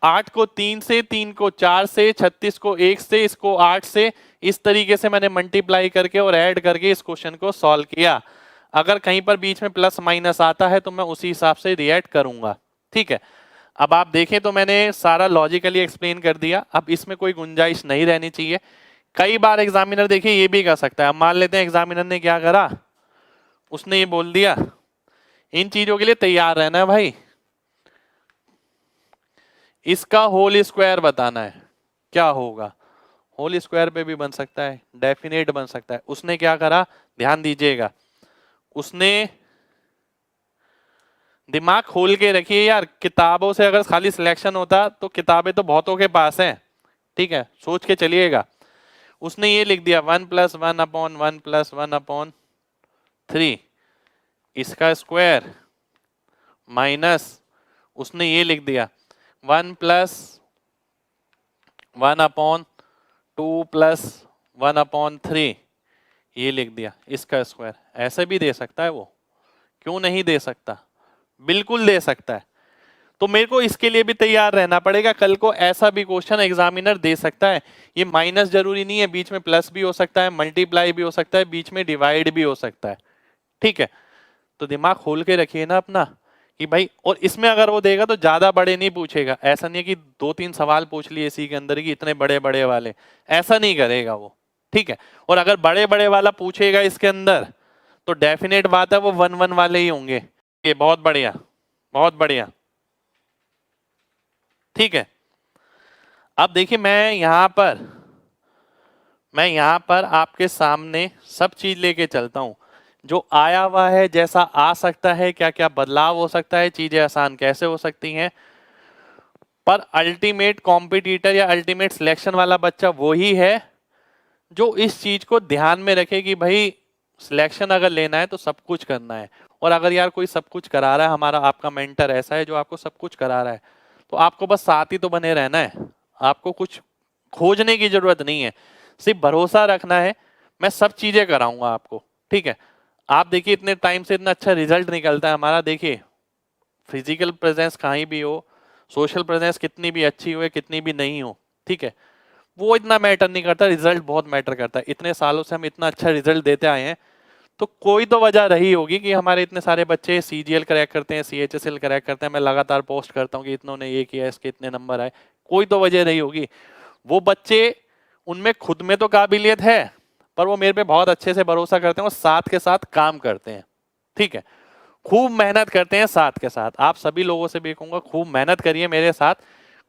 8 को 3 से, 3 को 4 से, 36 को 1 से, इसको 8 से, इस तरीके से मैंने मल्टीप्लाई करके और ऐड करके इस क्वेश्चन को सॉल्व किया। अगर कहीं पर बीच में प्लस माइनस आता है तो मैं उसी हिसाब से रिएक्ट करूंगा। ठीक है, अब आप देखें तो मैंने सारा लॉजिकली एक्सप्लेन कर दिया, अब इसमें कोई गुंजाइश नहीं रहनी चाहिए। कई बार एग्जामिनर देखिए ये भी कर सकता है, अब मान लेते हैं एग्जामिनर ने क्या करा, उसने ये बोल दिया, इन चीजों के लिए तैयार रहना है भाई, इसका होल स्क्वायर बताना है, क्या होगा, होल स्क्वायर पे भी बन सकता है, डेफिनेट बन सकता है। उसने क्या करा, ध्यान दीजिएगा, उसने दिमाग खोल के रखिए यार, किताबों से अगर खाली सिलेक्शन होता तो किताबें तो बहुतों के पास हैं। ठीक है, सोच के चलिएगा। उसने ये लिख दिया 1 + 1/1 + 1/3, इसका स्क्वायर माइनस, उसने ये लिख दिया 1 प्लस 1/2 प्लस 1/3 ये लिख दिया, इसका स्क्वायर। ऐसे भी दे सकता है वो, क्यों नहीं दे सकता, बिल्कुल दे सकता है। तो मेरे को इसके लिए भी तैयार रहना पड़ेगा, कल को ऐसा भी क्वेश्चन एग्जामिनर दे सकता है। ये माइनस जरूरी नहीं है, बीच में प्लस भी हो सकता है, मल्टीप्लाई भी हो सकता है, बीच में डिवाइड भी हो सकता है। ठीक है, तो दिमाग खोल के रखिए ना अपना कि भाई, और इसमें अगर वो देगा तो ज्यादा बड़े नहीं पूछेगा। ऐसा नहीं है कि 2-3 सवाल पूछ लिए इसी के अंदर की इतने बड़े बड़े वाले, ऐसा नहीं करेगा वो। ठीक है, और अगर बड़े बड़े वाला पूछेगा इसके अंदर तो डेफिनेट बात है वो 1-1 वाले ही होंगे। ये बहुत बढ़िया, बहुत बढ़िया। ठीक है, अब देखिए मैं यहां पर आपके सामने सब चीज लेके चलता हूं, जो आया हुआ है जैसा आ सकता है, क्या क्या बदलाव हो सकता है, चीजें आसान कैसे हो सकती हैं। पर अल्टीमेट कॉम्पिटिटर या अल्टीमेट सिलेक्शन वाला बच्चा वही है जो इस चीज को ध्यान में रखे कि भाई सिलेक्शन अगर लेना है तो सब कुछ करना है। और अगर यार कोई सब कुछ करा रहा है, हमारा आपका मेंटर ऐसा है जो आपको सब कुछ करा रहा है, तो आपको बस साथ ही तो बने रहना है, आपको कुछ खोजने की जरूरत नहीं है, सिर्फ भरोसा रखना है। मैं सब चीजें कराऊंगा आपको। ठीक है, आप देखिए इतने टाइम से इतना अच्छा रिजल्ट निकलता है हमारा। देखिए फिजिकल प्रेजेंस कहीं भी हो, सोशल प्रेजेंस कितनी भी अच्छी हो या कितनी भी नहीं हो, ठीक है, वो इतना मैटर नहीं करता, रिजल्ट बहुत मैटर करता है। इतने सालों से हम इतना अच्छा रिजल्ट देते आए हैं, तो कोई तो वजह रही होगी कि हमारे इतने सारे बच्चे सीजीएल क्रैक करते हैं, सीएचएसएल क्रैक करते हैं। मैं लगातार पोस्ट करता हूँ कि इतनों ने ये किया, इसके इतने नंबर आए, कोई तो वजह रही होगी। वो बच्चे, उनमें खुद में तो काबिलियत है, पर वो मेरे पे बहुत अच्छे से भरोसा करते हैं और साथ के साथ काम करते हैं। ठीक है, खूब मेहनत करते हैं साथ के साथ। आप सभी लोगों से भी कहूंगा खूब मेहनत करिए मेरे साथ,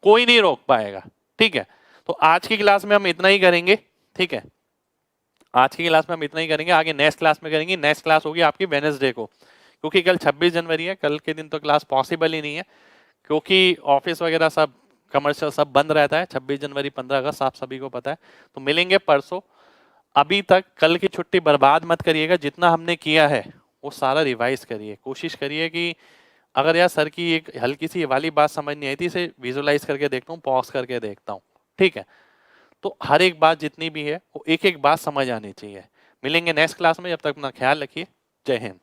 कोई नहीं रोक पाएगा। ठीक है, तो आज की क्लास में हम इतना ही करेंगे। ठीक है, आज की क्लास में हम इतना ही करेंगे, आगे नेक्स्ट क्लास में करेंगे। नेक्स्ट क्लास होगी आपकी वेडनेसडे को, क्योंकि कल 26 जनवरी है, कल के दिन तो क्लास पॉसिबल ही नहीं है, क्योंकि ऑफिस वगैरह सब कमर्शियल सब बंद रहता है। 26 जनवरी 15 अगस्त आप सभी को पता है। तो मिलेंगे परसों। अभी तक कल की छुट्टी बर्बाद मत करिएगा, जितना हमने किया है वो सारा रिवाइज करिए। कोशिश करिए कि अगर यार सर की एक हल्की सी वाली बात समझ नहीं आई थी, इसे विजुलाइज करके देखता हूँ, पॉज करके देखता हूँ। ठीक है, तो हर एक बात जितनी भी है वो एक एक बात समझ आनी चाहिए। मिलेंगे नेक्स्ट क्लास में, जब तक अपना ख्याल रखिए। जय हिंद।